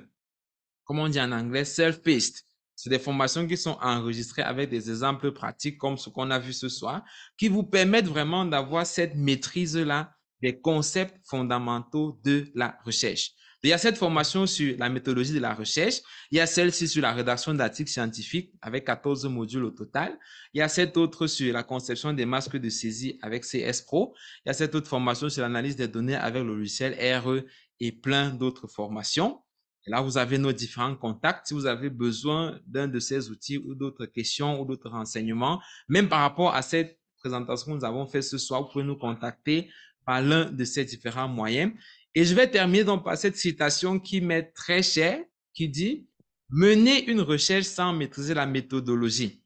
Comme on dit en anglais, self-paced. C'est des formations qui sont enregistrées avec des exemples pratiques comme ce qu'on a vu ce soir, qui vous permettent vraiment d'avoir cette maîtrise-là des concepts fondamentaux de la recherche. Il y a cette formation sur la méthodologie de la recherche. Il y a celle-ci sur la rédaction d'articles scientifiques avec 14 modules au total. Il y a cette autre sur la conception des masques de saisie avec CS Pro. Il y a cette autre formation sur l'analyse des données avec le logiciel RE et plein d'autres formations. Et là, vous avez nos différents contacts. Si vous avez besoin d'un de ces outils ou d'autres questions ou d'autres renseignements, même par rapport à cette présentation que nous avons faite ce soir, vous pouvez nous contacter par l'un de ces différents moyens. Et je vais terminer donc par cette citation qui m'est très chère, qui dit « Mener une recherche sans maîtriser la méthodologie,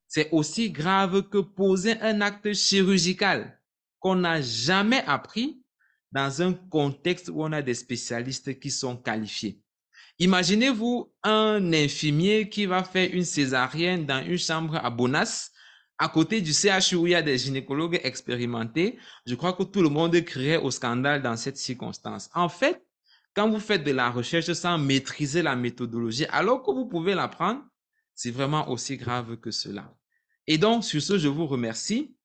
c'est aussi grave que poser un acte chirurgical qu'on n'a jamais appris dans un contexte où on a des spécialistes qui sont qualifiés. » Imaginez-vous un infirmier qui va faire une césarienne dans une chambre à Bonas, à côté du CHU où il y a des gynécologues expérimentés. Je crois que tout le monde crierait au scandale dans cette circonstance. En fait, quand vous faites de la recherche sans maîtriser la méthodologie, alors que vous pouvez l'apprendre, c'est vraiment aussi grave que cela. Et donc, sur ce, je vous remercie.